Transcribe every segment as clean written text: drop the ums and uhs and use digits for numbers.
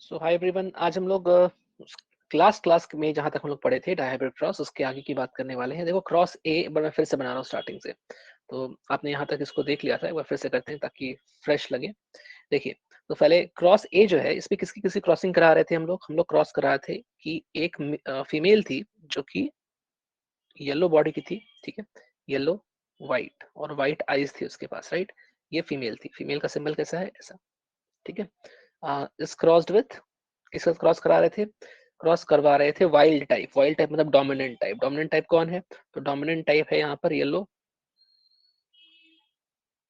सो hi everyone, आज हम लोग क्लास क्लास में जहां तक हम लोग पढ़े थे डायहाइब्रिड क्रॉस, उसके आगे की बात करने वाले हैं। देखो, क्रॉस ए मैं फिर से बना रहा हूँ स्टार्टिंग से। तो आपने यहाँ तक इसको देख लिया था, एक बार फिर से करते हैं ताकि फ्रेश लगे। देखिए, तो पहले क्रॉस ए जो है, इसमें किसकी किसकी क्रॉसिंग करा रहे थे हम लोग क्रॉस करा रहे थे कि एक फीमेल थी जो कि येलो बॉडी की थी, ठीक है। येलो, व्हाइट और व्हाइट आईज थी उसके पास, राइट। ये फीमेल थी। फीमेल का सिंबल कैसा है? ऐसा, ठीक है। इस क्रॉस्ड विथ, किसका क्रॉस करा रहे थे? क्रॉस करवा रहे थे वाइल्ड टाइप। वाइल्ड टाइप मतलब डोमिनेंट टाइप। डोमिनेंट टाइप कौन है? तो डोमिनेंट टाइप है यहाँ पर येलो।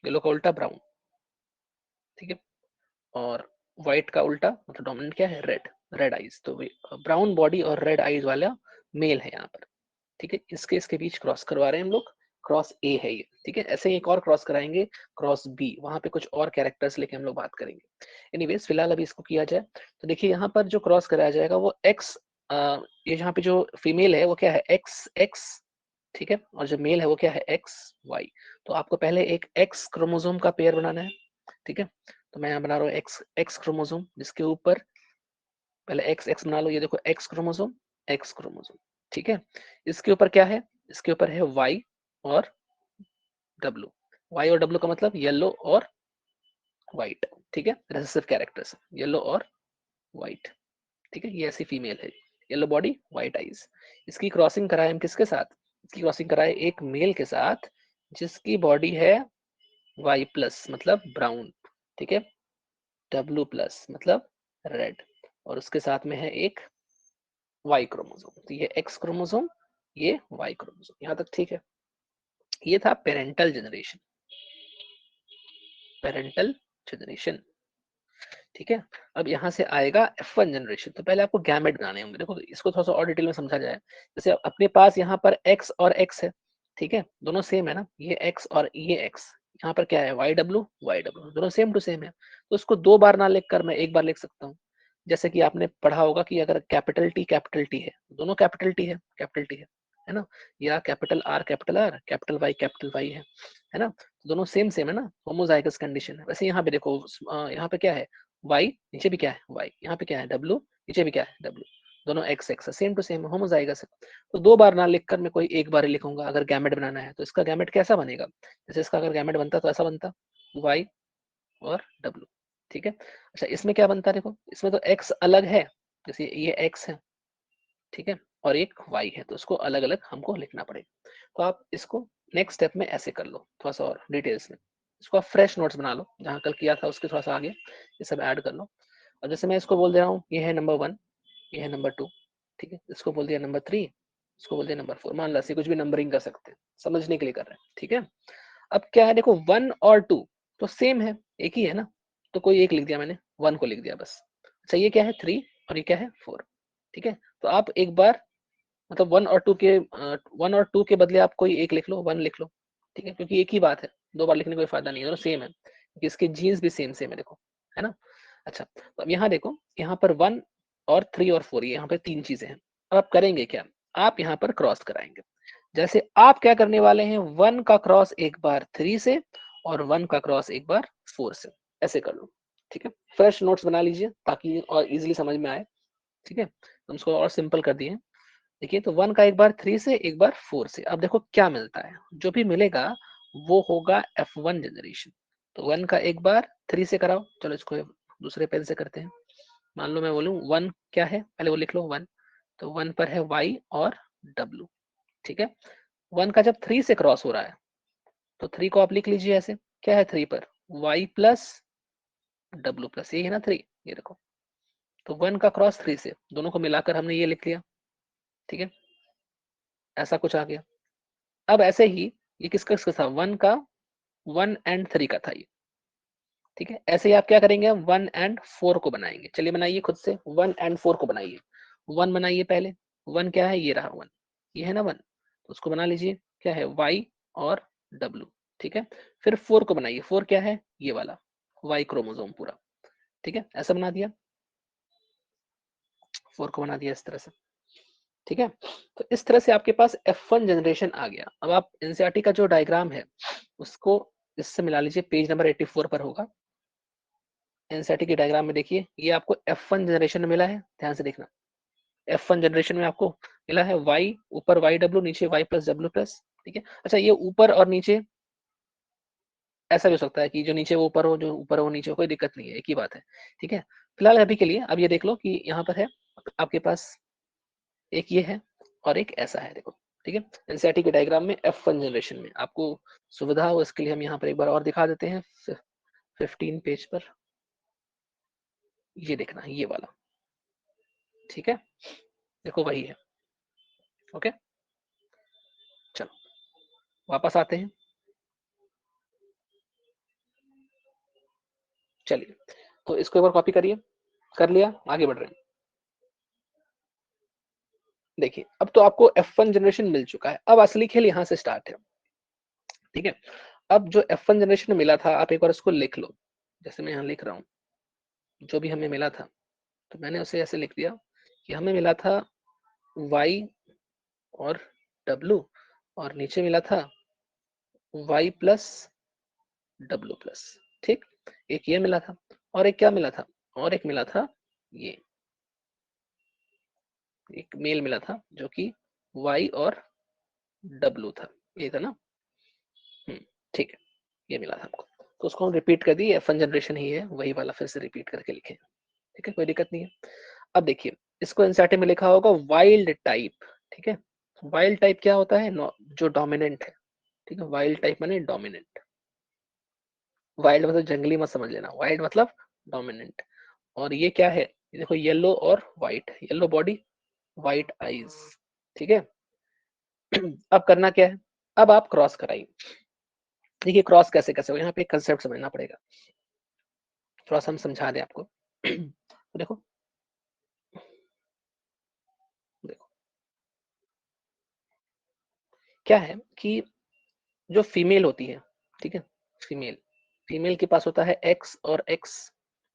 येलो का उल्टा ब्राउन, ठीक है। और व्हाइट का उल्टा मतलब डोमिनेंट क्या है? रेड। Red eyes. तो ब्राउन बॉडी और रेड आईज वाला मेल है यहाँ पर, ठीक है। इसके बीच क्रॉस करवा रहे हैं हम लोग। क्रॉस ए है ये, ठीक है। ऐसे ही एक और क्रॉस कराएंगे, क्रॉस बी। वहां पे कुछ और कैरेक्टर्स लेके हम लोग बात करेंगे। एनीवेज, फिलहाल अभी इसको किया जाए। तो देखिए, यहाँ पर जो क्रॉस कराया जाएगा वो एक्स, ये यहाँ पे जो फीमेल है वो क्या है? एक्स एक्स, ठीक है। और जो मेल है वो क्या है? X Y. तो आपको पहले एक एक्स क्रोमोसोम का पेयर बनाना है, ठीक है। तो मैं यहाँ बना रहा हूँ एक्स एक्स क्रोमोसोम, जिसके ऊपर पहले एक्स एक्स बना लो। ये देखो, एक्स क्रोमोसोम, एक्स क्रोमोसोम, ठीक है। इसके ऊपर क्या है? इसके ऊपर है वाई और डब्लू। वाई और डब्लू का मतलब येलो और व्हाइट, ठीक है। रेसेसिव कैरेक्टर्स, येलो और व्हाइट, ठीक है। ये ऐसी फीमेल है, येलो बॉडी व्हाइट आईज। इसकी क्रॉसिंग कराए हम किसके साथ? इसकी क्रॉसिंग कराए एक मेल के साथ जिसकी बॉडी है वाई प्लस मतलब ब्राउन, ठीक है। डब्लू प्लस मतलब रेड। और उसके साथ में है एक वाई क्रोमोसोम। तो ये एक्स क्रोमोसोम, ये वाई क्रोमोसोम। यहां तक ठीक है। ये था पेरेंटल जनरेशन। पेरेंटल जनरेशन, ठीक है। अब यहाँ से आएगा F1 जनरेशन। तो पहले आपको गैमेट बनाने होंगे। देखो, इसको थोड़ा सा और डिटेल में समझा जाए। जैसे अपने पास यहाँ पर X और X है, ठीक है। दोनों सेम है ना, ये X और ये X। यहाँ पर क्या है? YW दोनों सेम टू सेम है। तो उसको दो बार ना लिखकर मैं एक बार लिख सकता हूँ। जैसे कि आपने पढ़ा होगा कि अगर कैपिटल टी है, दोनों कैपिटल टी है ना। या कैपिटल R कैपिटल वाई है ना। तो दोनों सेम सेम है ना, होमोजाइगस कंडीशन है। वैसे यहाँ पे देखो, यहाँ पे क्या है? वाई, नीचे भी क्या है? वाई। यहाँ पे क्या है? डब्लू, नीचे भी क्या है? डब्लू। दोनों एक्स एक्स है, सेम टू सेम, होमोजाइगस है। तो दो बार ना लिखकर मैं कोई एक बार ही लिखूंगा। अगर गैमेट बनाना है तो इसका गैमेट कैसा बनेगा? जैसे इसका अगर गैमेट बनता तो ऐसा बनता, वाई और डब्लू, ठीक है। अच्छा, इसमें क्या बनता है? देखो, इसमें तो एक्स अलग है, जैसे ये एक्स है, ठीक है। और एक वाई है, तो उसको अलग अलग हमको लिखना पड़ेगा। तो आप इसको नेक्स्ट स्टेप में ऐसे कर लो, थोड़ा सा और डिटेल्स में। इसको आप फ्रेश नोट्स बना लो, जहाँ कल किया था उसके थोड़ा सा आगे ये सब ऐड कर लो। और जैसे मैं इसको बोल दे रहा हूँ, ये है नंबर 1, ये है नंबर 2, ठीक है। इसको बोल दिया नंबर 3, इसको बोल दिया नंबर 4। मान लो ऐसे कुछ भी नंबरिंग कर सकते हैं, समझने के लिए कर रहे हैं, ठीक है। अब क्या है? देखो, 1 और 2 तो सेम है, एक ही है ना। तो कोई एक लिख दिया मैंने, 1 को लिख दिया बस। अच्छा, ये क्या है? 3 और ये क्या है? 4, ठीक है। तो आप एक बार मतलब 1 और 2 के बदले आप कोई एक लिख लो, 1 लिख लो, ठीक है। क्योंकि एक ही बात है, दो बार लिखने का कोई फायदा नहीं है, दोनों सेम है क्योंकि इसके जीन्स भी सेम सेम है, देखो, है ना। अच्छा, तो अब यहाँ देखो, यहाँ पर 1 और 3 और 4, यहाँ पे तीन चीजें हैं। अब आप करेंगे क्या? आप यहाँ पर क्रॉस कराएंगे। जैसे आप क्या करने वाले हैं? 1 का क्रॉस एक बार 3 से और 1 का क्रॉस एक बार 4 से, ऐसे कर लो, ठीक है। फ्रेश नोट्स बना लीजिए ताकि और इजिली समझ में आए, ठीक है। हम इसको और सिंपल कर दिए। देखिए, तो 1 का एक बार 3 से, एक बार 4 से। अब देखो क्या मिलता है, जो भी मिलेगा वो होगा F1 जनरेशन। तो 1 का एक बार 3 से कराओ। चलो इसको दूसरे पेन से करते हैं। मान लो मैं बोलूं 1 क्या है, पहले वो लिख लो 1। तो 1 पर है Y और W, ठीक है। 1 का जब 3 से क्रॉस हो रहा है तो 3 को आप लिख लीजिए ऐसे। क्या है 3 पर? Y प्लस W प्लस, ये है ना 3, ये देखो। तो 1 का क्रॉस 3 से, दोनों को मिलाकर हमने ये लिख लिया, ठीक है। ऐसा कुछ आ गया। अब ऐसे ही ये किसका किसका था? 1 का 1 एंड 3 का था ये, ठीक है। ऐसे ही आप क्या करेंगे? 1 एंड 4 को बनाएंगे। चलिए बनाइए खुद से, 1 एंड 4 को बनाइए। 1 बनाइए पहले। 1 क्या है? ये रहा 1, ये है ना 1। तो उसको बना लीजिए, क्या है? वाई और डब्लू, ठीक है। फिर 4 को बनाइए। 4 क्या है? ये वाला वाई क्रोमोसोम पूरा, ठीक है। ऐसा बना दिया, 4 को बना दिया इस तरह से, ठीक है। तो इस तरह से आपके पास F1 जनरेशन आ गया। अब आप एनसीईआरटी का जो डायग्राम है उसको इससे मिला लीजिए, पेज नंबर 84 पर होगा। एनसीईआरटी की डायग्राम में देखिए, ये आपको F1 जनरेशन में मिला है, ध्यान से देखना। F1 जनरेशन में आपको मिला है y, ऊपर YW, नीचे y प्लस W प्लस, ठीक है। अच्छा, ये ऊपर और नीचे ऐसा भी हो सकता है कि जो नीचे वो ऊपर हो, जो ऊपर हो नीचे हो, कोई दिक्कत नहीं है, एक ही बात है, ठीक है। फिलहाल अभी के लिए अब ये देख लो कि यहाँ पर है आपके पास एक ये है और एक ऐसा है, देखो, ठीक है। एनसीईआरटी के डायग्राम में F1 जनरेशन में आपको सुविधा हो इसके लिए हम यहाँ पर एक बार और दिखा देते हैं 15 पेज पर, ये देखना ये वाला, ठीक है, देखो वही है। ओके, चलो वापस आते हैं। चलिए, तो इसको एक बार कॉपी करिए, कर लिया, आगे बढ़ रहे हैं। देखिए, अब तो आपको F1 जनरेशन मिल चुका है, अब असली खेल यहाँ से स्टार्ट है, ठीक है। अब जो F1 जनरेशन में मिला था, आप एक बार उसको लिख लो, जैसे मैं यहाँ लिख रहा हूँ, जो भी हमें मिला था, तो मैंने उसे ऐसे लिख दिया कि हमें मिला था y और w, और नीचे मिला था y प्लस w प्लस, ठीक। एक ये मिला था, और एक क्या मिला था, और एक मिला था ये, एक मेल मिला था जो कि y और w था, ये था ना। ठीक है, ये मिला था हमको, तो उसको हम रिपीट कर दिए, F1 जनरेशन ही है, वही वाला फिर से रिपीट करके लिखे, ठीक है, कोई दिक्कत नहीं है। अब देखिए, इसको एनसीईआरटी में लिखा होगा वाइल्ड टाइप, ठीक है। वाइल्ड टाइप क्या होता है, जो डोमिनेंट है, ठीक है। वाइल्ड टाइप माने डोमिनेंट, वाइल्ड मतलब जंगली मत समझ लेना, वाइल्ड मतलब डोमिनेंट। और ये क्या है, ये देखो येलो और white, yellow body white eyes, ठीक है। अब करना क्या है, अब आप क्रॉस कराइए। देखिए क्रॉस कैसे कैसे हो, यहाँ पे एक कंसेप्ट समझना पड़ेगा, थोड़ा सा हम समझा दें आपको। तो देखो, देखो क्या है कि जो फीमेल होती है, ठीक है, फीमेल, फीमेल के पास होता है एक्स और एक्स,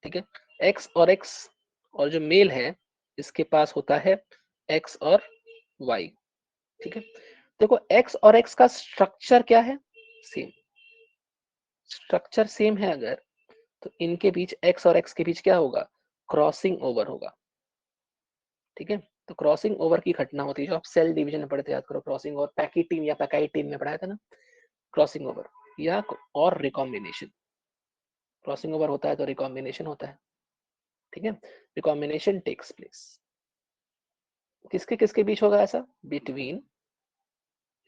ठीक है, एक्स और एक्स, और जो मेल है इसके पास होता है एक्स और वाई, ठीक है। देखो एक्स और एक्स का स्ट्रक्चर क्या है, सेम, स्ट्रक्चर सेम है अगर, तो इनके बीच एक्स और एक्स के बीच क्या होगा, क्रॉसिंग ओवर होगा, ठीक है। तो क्रॉसिंग ओवर की घटना होती है, जो आप सेल डिवीजन में पढ़ते याद करो, क्रॉसिंग ओवर पैकीटीम या पैकाइटीम में पढ़ाया था ना, क्रॉसिंग ओवर या और रिकॉम्बिनेशन, क्रॉसिंग ओवर होता है तो रिकॉम्बिनेशन होता है, ठीक है। रिकॉम्बिनेशन टेक्स प्लेस किसके किसके बीच होगा ऐसा, between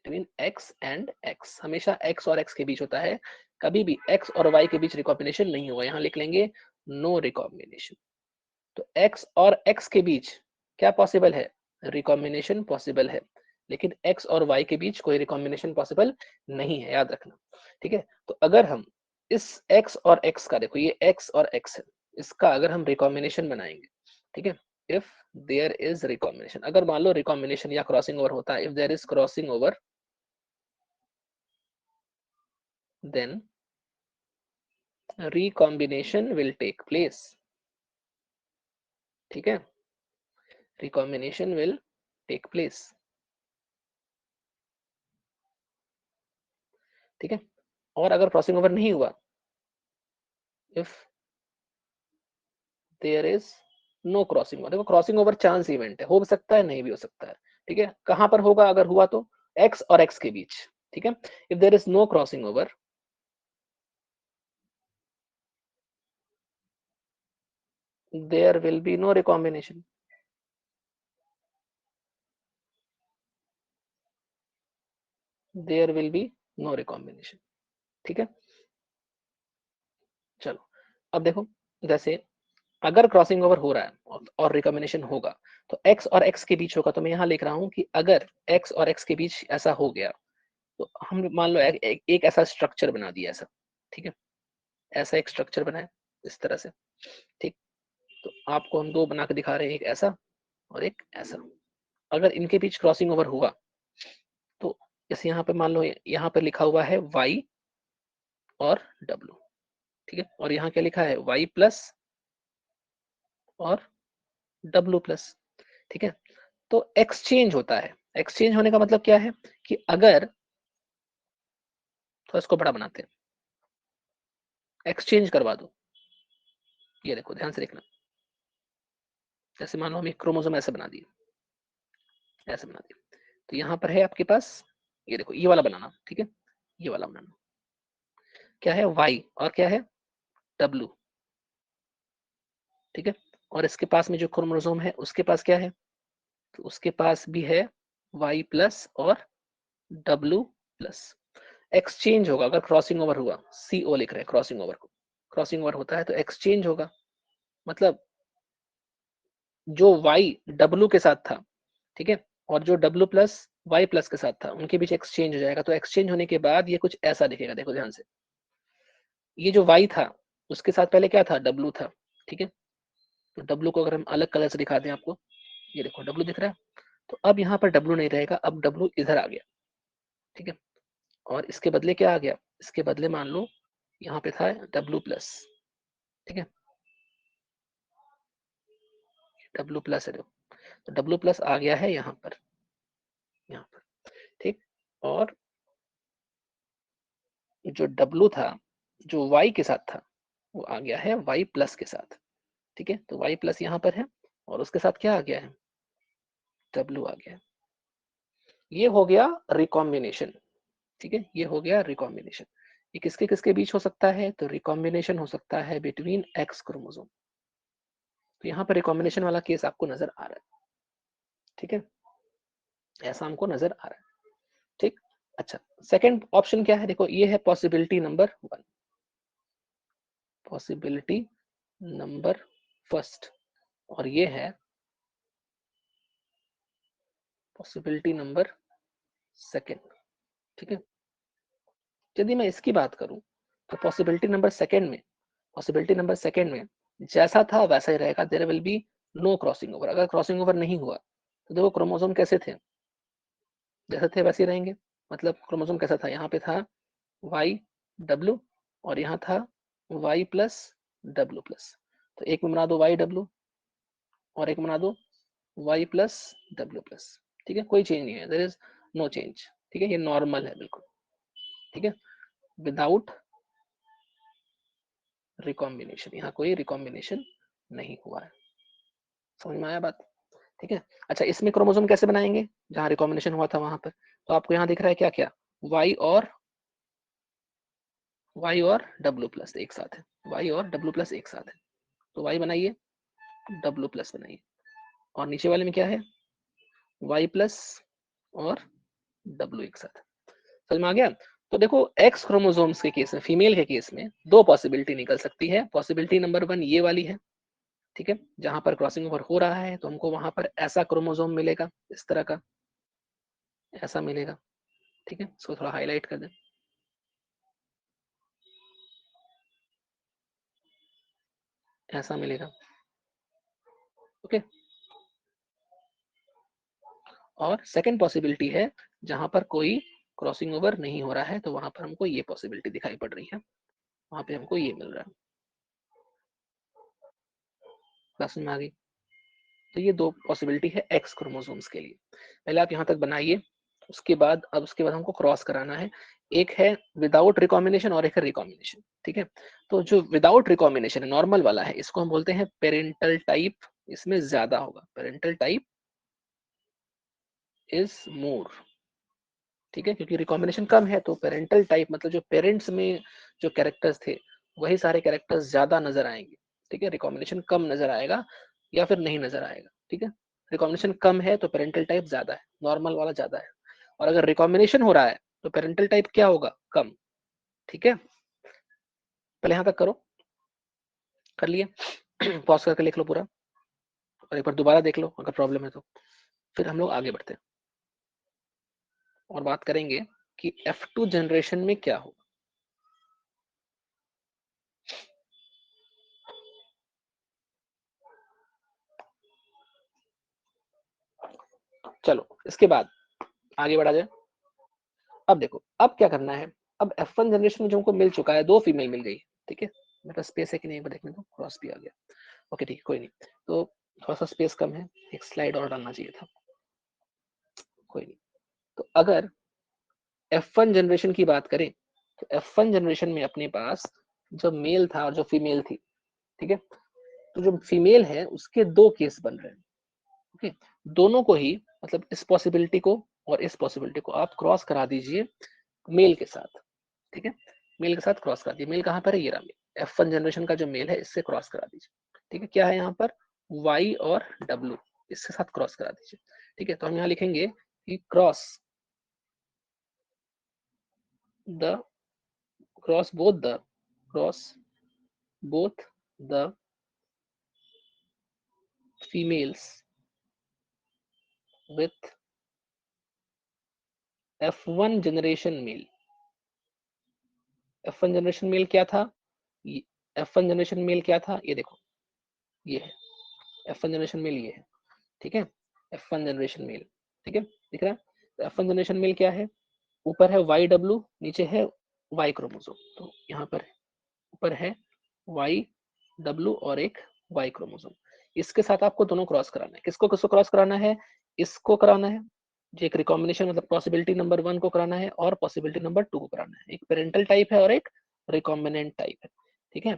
between x and x, हमेशा एक्स और एक्स के बीच होता है, कभी भी एक्स और वाई के बीच रिकॉम्बिनेशन नहीं होगा, यहाँ लिख लेंगे नो रिकॉम्बिनेशन। तो एक्स और एक्स के बीच क्या पॉसिबल है, रिकॉम्बिनेशन पॉसिबल है, लेकिन एक्स और वाई के बीच कोई रिकॉम्बिनेशन पॉसिबल नहीं है, याद रखना, ठीक है। तो अगर हम इस एक्स और एक्स का, देखो ये एक्स और एक्स है, इसका अगर हम रिकॉम्बिनेशन बनाएंगे, ठीक है, इफ देयर इज रिकॉम्बिनेशन, अगर मान लो रिकॉम्बिनेशन या क्रॉसिंग ओवर होता है, if there is crossing over, then recombination will take place, ठीक है, recombination will take place, ठीक है। और अगर क्रॉसिंग ओवर नहीं हुआ, if there is no crossing over, देखो क्रॉसिंग ओवर चांस इवेंट है, हो सकता है नहीं भी हो सकता है, ठीक है। कहां पर होगा अगर हुआ तो, एक्स और एक्स के बीच, ठीक है। If there is no crossing over, there will be no recombination, there will be no recombination, ठीक है। चलो अब देखो, जैसे अगर क्रॉसिंग ओवर हो रहा है और रिकॉम्बिनेशन होगा, तो एक्स और एक्स के बीच होगा, तो मैं यहाँ लिख रहा हूँ कि अगर एक्स और एक्स के बीच ऐसा हो गया, तो हम मान लो एक ऐसा स्ट्रक्चर बना दिया ऐसा, ठीक है, ऐसा एक स्ट्रक्चर बनाए इस तरह से, ठीक। तो आपको हम दो बना के दिखा रहे हैं, एक ऐसा और एक ऐसा, अगर इनके बीच क्रॉसिंग ओवर हुआ, तो जैसे यहाँ पे मान लो यहाँ पे लिखा हुआ है y और w, ठीक है, और यहाँ क्या लिखा है y प्लस और w प्लस, ठीक है। तो एक्सचेंज होता है, एक्सचेंज होने का मतलब क्या है कि अगर, तो इसको बड़ा बनाते हैं, एक्सचेंज करवा दो, ये देखो ध्यान से देखना, जैसे मान लो हम एक क्रोमोसोम ऐसे बना दिए, ऐसे बना दिए, तो यहाँ पर है आपके पास, ये देखो ये वाला बनाना, ठीक है, ये वाला बनाना, क्या है वाई और क्या है डब्लू, ठीक है, और इसके पास में जो क्रोमोसोम है उसके पास क्या है, तो उसके पास भी है वाई प्लस और डब्लू प्लस। एक्सचेंज होगा अगर क्रॉसिंग ओवर हुआ, सी ओ लिख रहे हैं क्रॉसिंग ओवर को, क्रॉसिंग ओवर होता है तो एक्सचेंज होगा, मतलब जो वाई डब्लू के साथ था, ठीक है, और जो डब्लू प्लस वाई प्लस के साथ था उनके बीच एक्सचेंज हो जाएगा, तो एक्सचेंज होने के बाद ये कुछ ऐसा दिखेगा, देखो ध्यान से, ये जो वाई था उसके साथ पहले क्या था डब्लू था, ठीक है, तो डब्लू को अगर हम अलग कलर से दिखा दें आपको, ये देखो डब्लू दिख रहा है, तो अब यहाँ पर डब्लू नहीं रहेगा, अब डब्लू इधर आ गया, ठीक है, और इसके बदले क्या आ गया, इसके बदले मान लो यहाँ पे था डब्लू प्लस, ठीक है, डब्लू प्लस है, तो डब्लू प्लस आ गया है यहाँ पर, यहाँ पर, ठीक, और जो डब्लू था जो वाई के साथ था वो आ गया है वाई प्लस के साथ, ठीक है, तो वाई प्लस यहाँ पर है और उसके साथ क्या आ गया है डब्लू आ गया है। ये हो गया रिकॉम्बिनेशन, ठीक है, ये हो गया रिकॉम्बिनेशन। ये किसके किसके बीच हो सकता है, तो रिकॉम्बिनेशन हो सकता है बिटवीन एक्स क्रोमोसोम, तो यहाँ पर रिकॉम्बिनेशन वाला केस आपको नजर आ रहा है, ठीक है, ऐसा हमको नजर आ रहा है, ठीक। अच्छा, सेकंड ऑप्शन क्या है, देखो ये है possibility number 1, possibility number first, और ये है पॉसिबिलिटी नंबर सेकंड, ठीक है। यदि मैं इसकी बात करूं तो पॉसिबिलिटी नंबर सेकंड में जैसा था वैसा ही रहेगा, there will be no crossing over, अगर क्रॉसिंग ओवर नहीं हुआ तो देखो क्रोमोसोम कैसे थे, जैसे थे वैसे ही रहेंगे, मतलब क्रोमोसोम कैसा था, यहाँ पे था वाई डब्ल्यू और यहाँ था वाई प्लस डब्ल्यू प्लस, तो एक में बना दो वाई डब्ल्यू और एक बना दो वाई प्लस डब्ल्यू प्लस, ठीक है, कोई चेंज नहीं है, देयर इज नो चेंज, ठीक है, ये नॉर्मल है बिल्कुल, ठीक है, विदाउट रिकॉम्बिनेशन, यहाँ कोई रिकॉम्बिनेशन नहीं हुआ है, समझ में आया बात, ठीक है। अच्छा, इसमें क्रोमोसोम कैसे बनाएंगे, जहाँ रिकॉम्बिनेशन हुआ था वहां पर, तो आपको यहाँ दिख रहा है क्या क्या, वाई और डब्ल्यू प्लस एक साथ है, वाई और डब्ल्यू प्लस एक साथ है, तो वाई बनाइए, डब्ल्यू प्लस बनाइए, और नीचे वाले में क्या है वाई प्लस और डब्ल्यू एक साथ, समझ में आ गया। तो देखो एक्स क्रोमोसोम्स के केस में, फीमेल के केस में दो पॉसिबिलिटी निकल सकती है, पॉसिबिलिटी नंबर 1 ये वाली है, ठीक है, जहां पर क्रॉसिंग ओवर हो रहा है तो हमको वहां पर ऐसा क्रोमोसोम मिलेगा, इस तरह का ऐसा मिलेगा, ठीक है, इसको थोड़ा हाईलाइट कर दें, ऐसा मिलेगा, ओके। और सेकंड पॉसिबिलिटी है जहां पर कोई क्रॉसिंग ओवर नहीं हो रहा है, तो वहां पर हमको ये पॉसिबिलिटी दिखाई पड़ रही है, वहां पे हमको ये मिल रहा है, क्लास में आ गई। तो ये दो पॉसिबिलिटी है एक्स क्रोमोसोम्स के लिए, पहले आप यहाँ तक बनाइए, उसके बाद हमको क्रॉस कराना है, एक है विदाउट रिकॉम्बिनेशन और एक है रिकॉम्बिनेशन, ठीक है। तो जो विदाउट रिकॉम्बिनेशन है नॉर्मल वाला है, इसको हम बोलते हैं पेरेंटल टाइप, इसमें ज्यादा होगा, पेरेंटल टाइप इज मोर, ठीक है, क्योंकि रिकॉम्बिनेशन कम है, तो पेरेंटल टाइप मतलब जो पेरेंट्स में जो कैरेक्टर्स थे वही सारे कैरेक्टर्स ज्यादा नजर आएंगे, ठीक है, रिकॉम्बिनेशन कम नजर आएगा या फिर नहीं नजर आएगा, ठीक है, रिकॉम्बिनेशन कम है तो पेरेंटल टाइप ज्यादा है, नॉर्मल वाला ज्यादा है, और अगर रिकॉम्बिनेशन हो रहा है तो पेरेंटल टाइप क्या होगा कम, ठीक है। पहले यहाँ तक करो, कर लिए पॉज करके लिख लो पूरा, और एक बार दोबारा देख लो अगर प्रॉब्लम है तो, फिर हम लोग आगे बढ़ते हैं और बात करेंगे कि F2 जनरेशन में क्या होगा। चलो इसके बाद आगे बढ़ा जाए। अब देखो अब क्या करना है, अब F1 जनरेशन में जो हमको मिल चुका है, दो फीमेल मिल गई, ठीक है, मेरे पास स्पेस है कि नहीं एक बार देखने दो, क्रॉस भी आ गया, ओके ठीक है कोई नहीं, तो थोड़ा सा स्पेस कम है, एक स्लाइड और डालना चाहिए था, कोई नहीं। तो अगर F1 जनरेशन की बात करें तो F1 जनरेशन में अपने पास जो मेल था और जो फीमेल थी, ठीक है, तो जो फीमेल है उसके 2 केस बन रहे हैं। ओके, दोनों को ही मतलब इस पॉसिबिलिटी को और इस पॉसिबिलिटी को आप क्रॉस करा दीजिए मेल के साथ। ठीक है, मेल के साथ क्रॉस करा दीजिए। मेल कहाँ पर है? ये रहा मेल। F1 जनरेशन का जो मेल है इससे क्रॉस करा दीजिए। ठीक है, क्या है यहाँ पर? Y और W, इसके साथ क्रॉस करा दीजिए। ठीक है, तो हम यहाँ लिखेंगे कि cross the cross both the females with F1 generation male. F1 generation male क्या था? F1 जनरेशन मेल क्या था? ये देखो, ये है F1 जनरेशन मेल, ये है। ठीक है, F1 जनरेशन मेल। ठीक है, दिख रहा है? तो F1 जनरेशन मेल क्या है? ऊपर है YW, नीचे है Y क्रोमोसोम। तो यहाँ पर ऊपर है YW और एक Y क्रोमोसोम। इसके साथ आपको दोनों क्रॉस कराना है। किसको किसको क्रॉस कराना है? इसको कराना है, जो एक रिकॉम्बिनेशन मतलब पॉसिबिलिटी नंबर 1 को कराना है और पॉसिबिलिटी नंबर 2 को कराना है। एक पेरेंटल टाइप है और एक रिकॉम्बिनेंट टाइप है। ठीक है,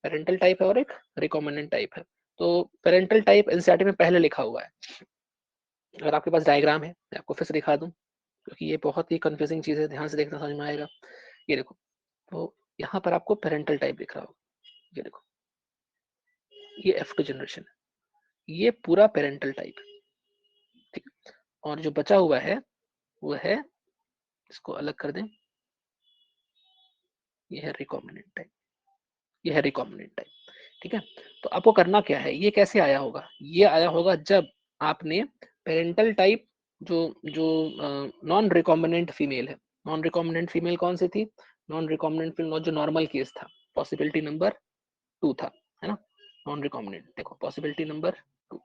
पेरेंटल टाइप है और एक रिकॉम्बिनेंट टाइप है। तो पेरेंटल टाइप एनसीईआरटी में पहले लिखा हुआ है। अगर आपके पास डायग्राम है मैं आपको फिर से दिखा दूं, क्योंकि ये बहुत ही कंफ्यूजिंग चीज है, ध्यान से देखना समझ में आएगा। ये देखो, तो यहाँ पर आपको पेरेंटल टाइप दिख रहा होगा। ये देखो, ये F2 जनरेशन है, ये पूरा पेरेंटल टाइप है। ठीक है, और जो बचा हुआ है वो है, इसको अलग कर दें, ये है रिकॉम्बिनेंट टाइप, ये है रिकॉम्बिनेंट टाइप। ठीक है, तो आपको करना क्या है? ये कैसे आया होगा? ये आया होगा जब आपने पेरेंटल टाइप, जो जो नॉन रिकॉम्बिनेंट फीमेल है, नॉन रिकॉम्बिनेंट फीमेल कौन सी थी? नॉन रिकॉम्बिनेंट फीमेल जो नॉर्मल केस था, पॉसिबिलिटी नंबर 2 था, है ना? नॉन रिकॉम्बिनेंट, देखो पॉसिबिलिटी नंबर 2,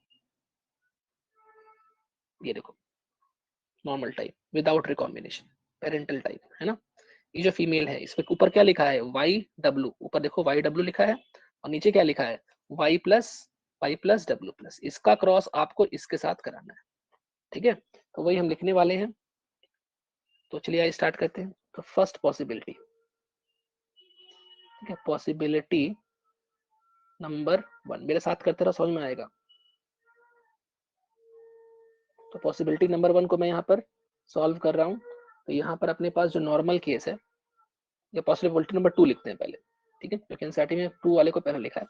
ये देखो normal type without recombination, parental type, है ना? ये जो फीमेल है इस पे ऊपर क्या लिखा है? YW, ऊपर देखो YW लिखा है और नीचे क्या लिखा है? Y+W+। इसका क्रॉस आपको इसके साथ कराना है। ठीक है, तो वही हम लिखने वाले हैं। तो चलिए आइए स्टार्ट करते हैं। तो फर्स्ट पॉसिबिलिटी, ठीक है, पॉसिबिलिटी नंबर 1, मेरे साथ करते रहो, समझ में आएगा। तो पॉसिबिलिटी नंबर 1 को मैं यहाँ पर सॉल्व कर रहा हूँ। तो यहाँ पर अपने पास जो नॉर्मल केस है, या पॉसिबिलिटी नंबर 2 लिखते हैं पहले। ठीक है, क्योंकि एनसीईआरटी में 2 वाले को पहले लिखा है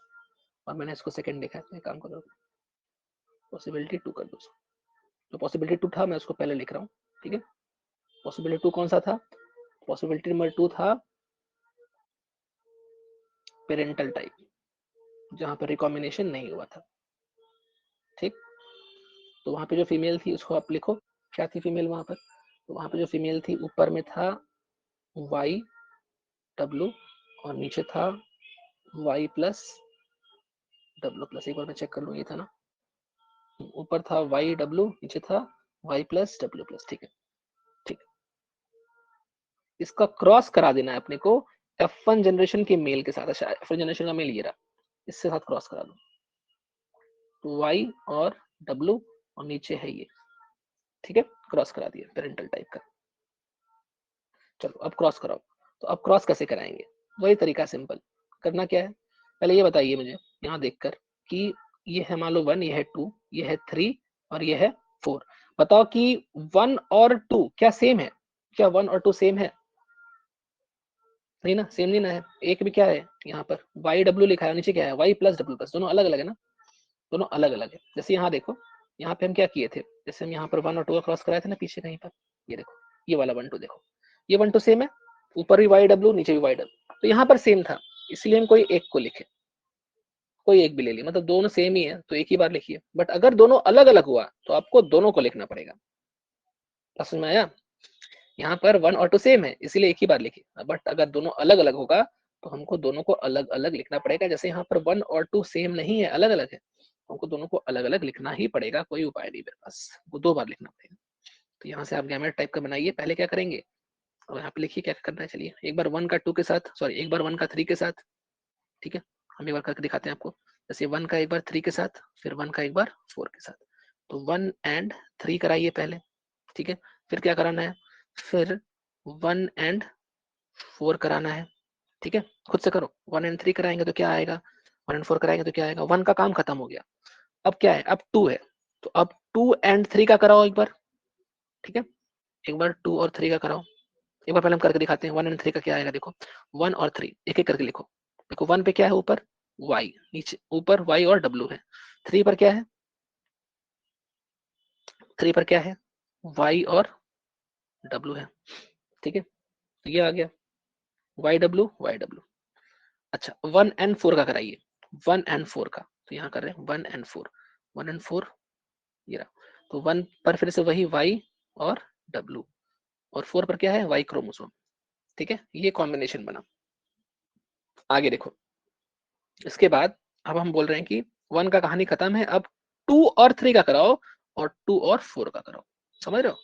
और मैंने इसको सेकंड लिखा है। तो एक काम करो, पॉसिबिलिटी 2 कर दो। जो पॉसिबिलिटी 2 था मैं उसको पहले लिख रहा हूँ। ठीक है, पॉसिबिलिटी 2 कौन सा था? पॉसिबिलिटी नंबर 2 था पेरेंटल टाइप, जहां पर रिकॉम्बिनेशन नहीं हुआ था। ठीक, तो वहां पे जो फीमेल थी उसको आप लिखो, क्या थी फीमेल वहां पर? तो वहां पे जो फीमेल थी ऊपर में था YW और नीचे था Y+W+। एक बार मैं चेक कर लूँ, ये था ना, ऊपर था YW, नीचे था Y+W+। ठीक है, ठीक, इसका क्रॉस करा देना है अपने को F1 जनरेशन के मेल के साथ। अच्छा, F1 जनरेशन का मेल ये रहा, इसके साथ क्रॉस करा दो। तो Y और W और नीचे है ये। ठीक है, क्रॉस करा दिया पेरेंटल टाइप का। चलो अब क्रॉस कराओ। तो अब क्रॉस कैसे कराएंगे? वही तरीका, सिंपल। करना क्या है, पहले ये बताइए मुझे यहाँ देखकर कि ये है मान लो 1, ये है 2, ये है 3 और ये है 4। बताओ कि 1 और 2 क्या सेम है? क्या 1 और 2 सेम है? नहीं ना, सेम नहीं ना है। एक भी क्या है यहाँ पर YW लिखा है, नीचे क्या है Y+W+। दोनों अलग अलग है ना, दोनों अलग अलग है। जैसे यहाँ देखो, यहाँ पे हम क्या किए थे? जैसे हम यहाँ पर 1 और 2 का क्रॉस कराए थे ना पीछे कहीं पर, ये देखो, ये वाला 1 2 देखो, ये 1 2 सेम है, ऊपर भी YW नीचे भी YW। तो यहाँ पर सेम था, इसलिए हम कोई एक को लिखे, कोई एक भी ले लिया, मतलब दोनों सेम ही है तो एक ही बार लिखिए। बट अगर दोनों अलग अलग हुआ तो आपको दोनों को लिखना पड़ेगा। समझ में आया? यहाँ पर 1 और 2 सेम है इसलिए एक ही बार लिखिए, बट अगर दोनों अलग अलग होगा तो हमको दोनों को अलग अलग लिखना पड़ेगा। जैसे यहाँ पर 1 और 2 सेम नहीं है, अलग अलग है, हमको दोनों को अलग अलग लिखना ही पड़ेगा, कोई उपाय नहीं मेरे पास, वो 2 बार लिखना पड़ेगा। तो यहाँ से आप गैमेट टाइप का बनाइए। पहले क्या करेंगे, और यहाँ पे लिखिए क्या करना है। चलिए एक बार 1 का 2 के साथ, सॉरी एक बार 1 का 3 के साथ। ठीक है, हम एक बार करके दिखाते हैं आपको। जैसे 1 का एक बार 3 के साथ, फिर 1 का एक बार 4 के साथ। तो 1 एंड 3 कराइए पहले। ठीक है, फिर क्या कराना है, फिर 1 एंड 4 कराना है। ठीक है, खुद से करो। 1 एंड 3 कराएंगे तो क्या आएगा, 1 एंड 4 कराएंगे तो क्या आएगा, 1 का काम खत्म हो गया। अब क्या है, अब 2 है, तो अब 2 एंड 3 का कराओ एक बार, ठीक है, एक बार 2 और 3 का कराओ। एक बार पहले हम करके दिखाते हैं, 1 एंड 3 का क्या आएगा, देखो 1 और 3 एक एक करके लिखो। देखो 1 पे क्या है, ऊपर y, नीचे ऊपर y और w है। 3 पर क्या है, 3 पर क्या है, y और w है, ठीक है, तो ये आ गया y w y w। अच्छा 1 एंड 4 का कराइए, 1 एंड 4 का, तो यहाँ कर रहे हैं 1 एंड 4, 1 एंड 4 ये रहा। तो 1 पर फिर से वही y और w, और 4 पर क्या है, y क्रोमोसोम, ठीक है, ये कॉम्बिनेशन बना। आगे देखो, इसके बाद अब हम बोल रहे हैं कि 1 का कहानी खत्म है, अब 2 और 3 का कराओ और 2 और 4 का कराओ, समझ रहे हो,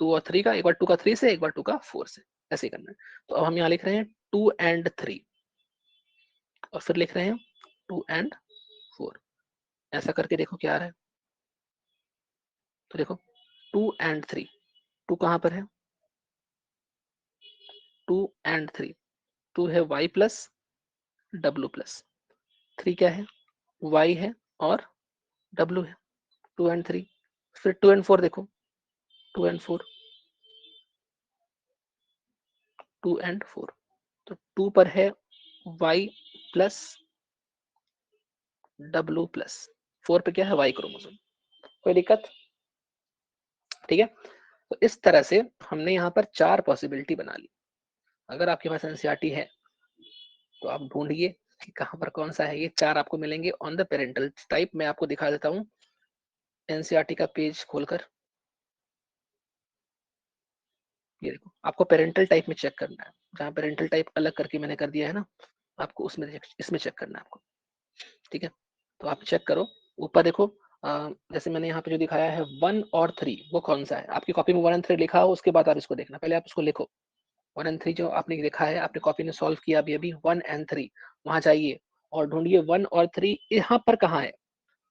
2 और 3 का, एक बार 2 का 3 से, एक बार 2 का 4 से, ऐसे ही करना है। तो अब हम यहाँ लिख रहे हैं 2 एंड 3 और फिर लिख रहे हैं 2 एंड 4, ऐसा करके देखो क्या आ रहा है। तो देखो 2 एंड 3, 2 कहाँ पर है, 2 एंड 3, 2 है y प्लस w प्लस, 3 क्या है, y है और w है, 2 एंड 3। फिर 2 एंड 4 देखो, 2 एंड 4, 2 एंड 4, तो 2 पर है y प्लस w प्लस, 4 पे क्या है, y क्रोमोसोम, कोई दिक्कत, ठीक है। तो इस तरह से हमने यहाँ पर 4 पॉसिबिलिटी बना ली। अगर आपके पास एनसीईआरटी है तो आप ढूंढिए कि कहाँ पर कौन सा है, ये 4 आपको मिलेंगे ऑन द पेरेंटल टाइप। मैं आपको दिखा देता हूँ एनसीईआरटी का पेज खोलकर, ये देखो आपको पेरेंटल टाइप में चेक करना है, जहाँ पेरेंटल टाइप अलग करके मैंने कर दिया है ना, आपको उसमें इसमें चेक करना है आपको, ठीक है। तो आप चेक करो, ऊपर देखो, जैसे मैंने यहाँ पे जो दिखाया है 1 और 3, वो कौन सा है, आपकी कॉपी में 1 एंड 3 लिखा हो, उसके बाद आप इसको देखना, पहले आप इसको लिखो। 1 एंड 3 जो आपने लिखा है, आपने कॉपी में सॉल्व किया अभी अभी 1 एंड 3, वहां जाइए और ढूंढिए 1 और 3 यहाँ पर कहाँ है।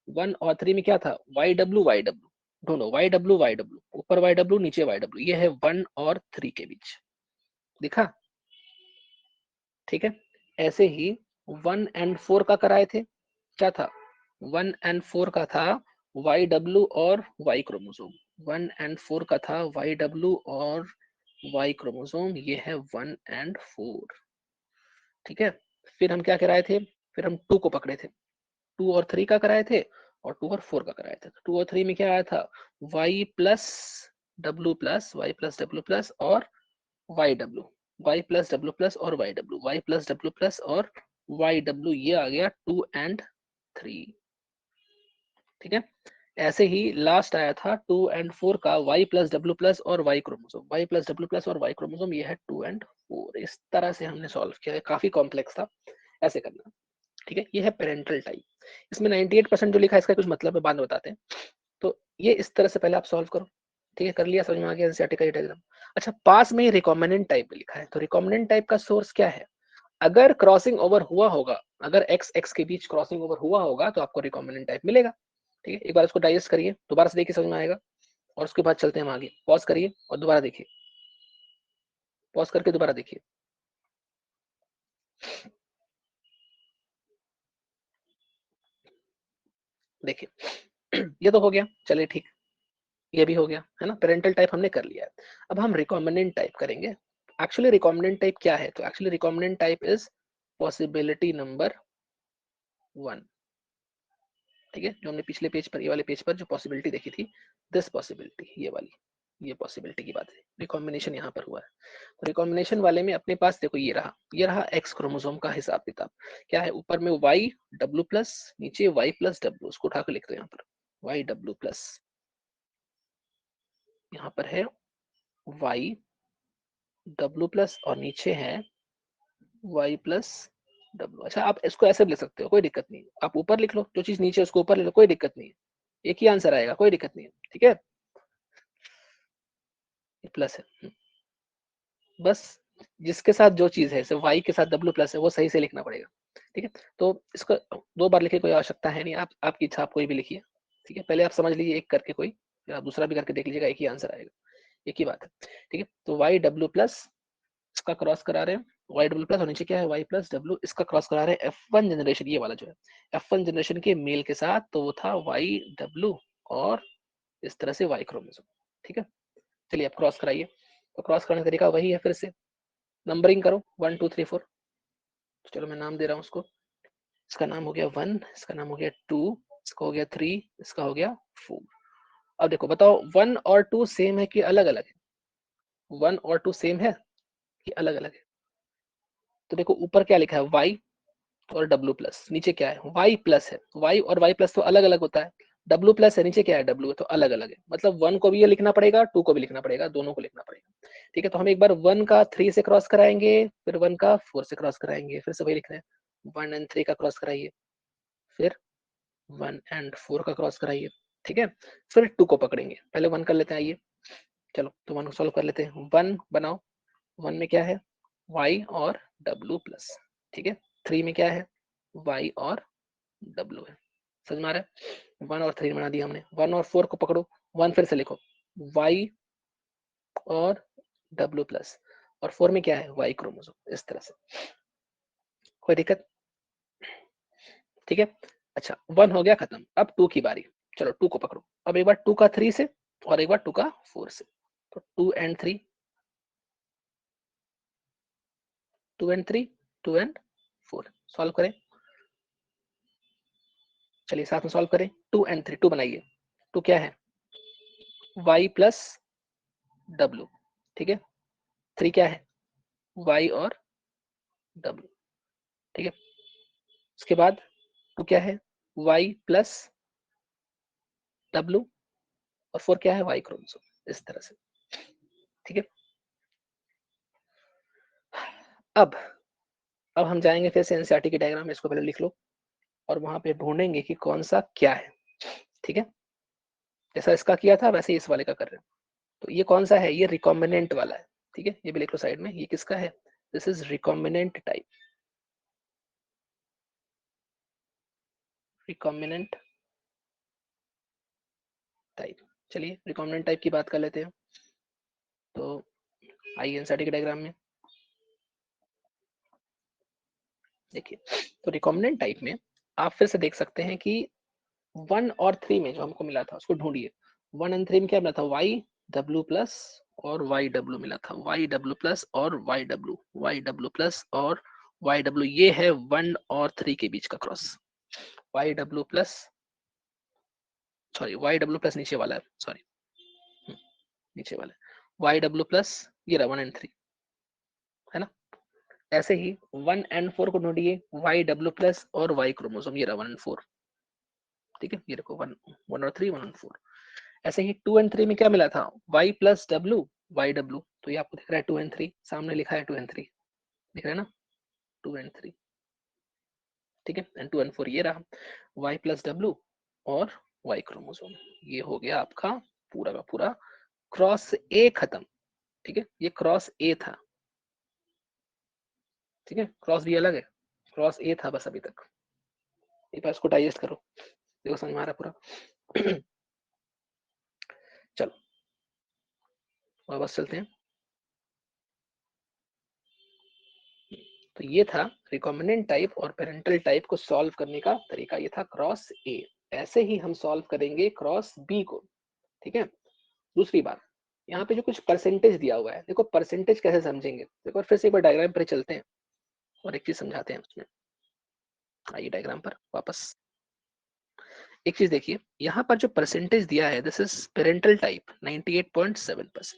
1 और 3 में क्या था, वाई डब्ल्यू वाई डब्ल्यू, ढूंढो वाई डब्ल्यू वाई डब्ल्यू, ऊपर वाई डब्ल्यू नीचे वाई डब्ल्यू, ये है 1 और 3 के बीच, दिखा, ठीक है। ऐसे ही 1 एंड 4 का कराए थे, क्या था, 1 एंड 4 का था वाई डब्ल्यू और वाई क्रोमोसोम, 1 एंड 4 का था वाई डब्ल्यू और वाई क्रोमोसोम, ये है 1 एंड 4, ठीक है। फिर हम क्या कराए थे, फिर हम 2 को पकड़े थे, 2 और 3 का कराए थे और 2 और 4 का कराए थे। 2 और 3 में क्या आया था, y plus W plus, Y plus W plus और Y W, Y plus W plus और Y W, Y plus W plus और वाई डब्ल्यू, ये आ गया 2 एंड 3, ठीक है। ऐसे ही लास्ट आया था 2 एंड 4 का y प्लस डब्ल्यू प्लस और y chromosome, y plus W plus और y क्रोमोसोम, ये है 2 एंड 4। इस तरह से हमने सॉल्व किया है, काफी कॉम्प्लेक्स था, ऐसे करना, ठीक है। ये है पेरेंटल टाइप, इसमें 98% जो लिखा है इसका कुछ मतलब है, बाद में बताते हैं। तो ये इस तरह से पहले आप सॉल्व करो, ठीक है, कर लिया, समझ में आ गया एनसीईआरटी का ये डायग्राम। अच्छा पास में ही रिकॉम्बिनेंट टाइप में लिखा है, तो रिकॉम्बिनेंट टाइप का सोर्स क्या है, अगर क्रॉसिंग ओवर हुआ होगा, अगर एक्स एक्स के बीच क्रॉसिंग ओवर हुआ होगा तो आपको रिकॉम्बिनेंट टाइप मिलेगा, ठीक है। एक बार इसको डाइजेस्ट करिए, दोबारा से देखिए, समझ में आएगा, और उसके बाद चलते हैं हम आगे। पॉज करिए और दोबारा देखिए, पॉज करके दोबारा देखिए, देखिए ये तो हो गया, चलिए ठीक, ये भी हो गया है ना, पेरेंटल टाइप हमने कर लिया है। अब हम रिकॉम्बिनेंट टाइप करेंगे। एक्चुअली रिकॉम्बिनेंट टाइप क्या है, तो actually recombinant type is possibility number 1, ठीक है, जो हमने पिछले पेज पर, ये वाले पेज पर जो पॉसिबिलिटी देखी थी, दिस पॉसिबिलिटी, ये वाली, ये पॉसिबिलिटी की बात है, रिकॉम्बिनेशन यहाँ पर हुआ है। तो रिकॉम्बिनेशन वाले में अपने पास देखो ये रहा एक्स क्रोमोसोम का हिसाब किताब, क्या है, ऊपर में वाई डब्ल्यू प्लस, नीचे वाई प्लस डब्ल्यू, उसको उठा कर लिखते हैं यहाँ पर, वाई डब्ल्यू प्लस, यहाँ पर है वाई डब्ल्यू प्लस और नीचे है वाई प्लस डब्ल्यू। अच्छा आप इसको ऐसे भी लिख सकते हो, कोई दिक्कत नहीं है, आप ऊपर लिख लो, जो चीज नीचे उसको ऊपर ले लो, कोई दिक्कत नहीं है, एक ही आंसर आएगा, कोई दिक्कत नहीं है, ठीक है, प्लस है, बस जिसके साथ जो चीज है, जैसे वाई के साथ डब्ल्यू प्लस है, वो सही से लिखना पड़ेगा, ठीक है। तो इसको 2 बार लिखे कोई आवश्यकता है नहीं, आप आपकी इच्छा, आप कोई भी लिखिए, ठीक है। पहले आप समझ लीजिए एक करके कोई, फिर आप दूसरा भी करके देख लीजिएगा, एक ही आंसर आएगा, एक ही बात है, ठीक है। तो वाई डब्ल्यू प्लस का क्रॉस करा रहे हैं, वाई डब्ल्यू प्लस और नीचे क्या है वाई प्लस डब्ल्यू, इसका क्रॉस करा रहे हैं F1 जनरेशन, ये वाला जो है F1 जनरेशन के मेल के साथ, तो वो था वाई डब्ल्यू और इस तरह से वाई क्रोमोसोम। ठीक है, चलिए आप क्रॉस कराइए। तो क्रॉस करने का तरीका वही है, फिर से नंबरिंग करो 1 2 3 4। चलो मैं नाम दे रहा हूँ उसको, इसका नाम हो गया 1, इसका नाम हो गया 2, इसका हो गया 3, इसका हो गया 4। अब देखो बताओ 1 और 2 सेम है कि अलग अलग है? 1 और 2 सेम है कि अलग अलग है? तो देखो ऊपर क्या लिखा है y और W प्लस, नीचे क्या है y प्लस है। y और y प्लस तो अलग अलग होता है, W प्लस है, नीचे क्या है W है, तो अलग अलग है। मतलब 1 को भी ये लिखना पड़ेगा, 2 को भी लिखना पड़ेगा, दोनों को लिखना पड़ेगा। ठीक है, तो हम एक बार 1 का 3 से क्रॉस कराएंगे, फिर 1 का 4 से क्रॉस कराएंगे, फिर से वही लिख रहे हैं 1 एंड 3 का क्रॉस कराइए, फिर 1 एंड 4 का क्रॉस कराइए। ठीक है, फिर 2 को पकड़ेंगे, पहले 1 कर लेते हैं, आइए चलो तो 1 को सॉल्व कर लेते हैं। 1 बनाओ, 1 में क्या है y और w प्लस, ठीक है। 3 में क्या है y और w है, समझ में आ रहा है? 1 और 3 बना दिया हमने। 1 और 4 को पकड़ो, 1 फिर से लिखो y और w प्लस, और 4 में क्या है y क्रोमोसोम, इस तरह से। कोई दिक्कत? ठीक है, अच्छा 1 हो गया खत्म, अब 2 की बारी। चलो 2 को पकड़ो, अब एक बार 2 का 3 से और एक बार 2 का 4 से, तो 2 एंड 3, 2 एंड 3, 2 एंड 4, सॉल्व करें। चलिए साथ में सॉल्व करें, 2 एंड 3, 2 बनाइए। 2 क्या है y प्लस w, ठीक है। 3 क्या है y और w, ठीक है। उसके बाद 2 क्या है y प्लस w, और 4 क्या है y क्रोमोसोम, इस तरह से। ठीक है, अब अब हम जाएंगे फिर से एनसीईआरटी की डायग्राम, इसको पहले लिख लो और वहां पे ढूंढेंगे कि कौन सा क्या है। ठीक है, जैसा इसका किया था वैसे ही इस वाले का कर रहे हैं। तो ये कौन सा है, ये रिकॉम्बिनेंट वाला है। ठीक है, ये भी लिख लो साइड में, ये किसका है, this is recombinant type, recombinant type. चलिए रिकॉम्बिनेंट टाइप की बात कर लेते हैं। तो आइए एनसीईआरटी के डायग्राम में देखिए, तो रिकॉम्बिनेंट टाइप में आप फिर से देख सकते हैं कि 1 और 3 में जो हमको मिला था उसको ढूंढिए। 1 एंड 3 में क्या मिला था वाई डब्ल्यू प्लस और वाई डब्ल्यू मिला था, वाई डब्ल्यू प्लस और Y W, Y W plus और वाई डब्ल्यू, ये है 1 और 3 के बीच का cross. Y W plus, sorry Y W plus नीचे वाला है, सॉरी नीचे वाला है वाई डब्ल्यू प्लस, ये रहा 1 एंड 3, है ना। ऐसे ही 1 एंड 4 को ढूंढिए, वाई डब्ल्यू प्लस और वाई क्रोमोसोम, ये रहा 1 एंड 4। ठीक है, ये देखो 1 1 और 3, 1 एंड 4। ऐसे ही 2 एंड 3 में क्या मिला था y plus W, Y W, तो ये आपको दिख रहा है 2 एंड 3, सामने लिखा है 2 एंड 3, दिख रहा है ना 2 एंड 3। ठीक है, एंड 2 एंड 4 ये रहा y प्लस डब्ल्यू और y क्रोमोसोम। ये हो गया आपका पूरा का पूरा क्रॉस ए खत्म। ठीक है, ये क्रॉस ए था। ठीक है, क्रॉस बी अलग है, क्रॉस ए था बस अभी तक। एक बार इसको डाइजेस्ट करो, देखो समझ में आ रहा है पूरा। चलो वापस चलते हैं। तो ये था रिकॉम्बिनेंट टाइप और पेरेंटल टाइप को सॉल्व करने का तरीका, ये था क्रॉस ए। ऐसे ही हम सॉल्व करेंगे क्रॉस बी को। ठीक है, दूसरी बात, यहाँ पे जो कुछ परसेंटेज दिया हुआ है, देखो परसेंटेज कैसे समझेंगे, देखो फिर से एक बार डायग्राम पर चलते हैं और एक चीज समझाते हैं उसमें। आइए डायग्राम पर वापस, एक चीज देखिए, यहाँ पर जो परसेंटेज दिया है दिस इज पेरेंटल टाइप 98.7%,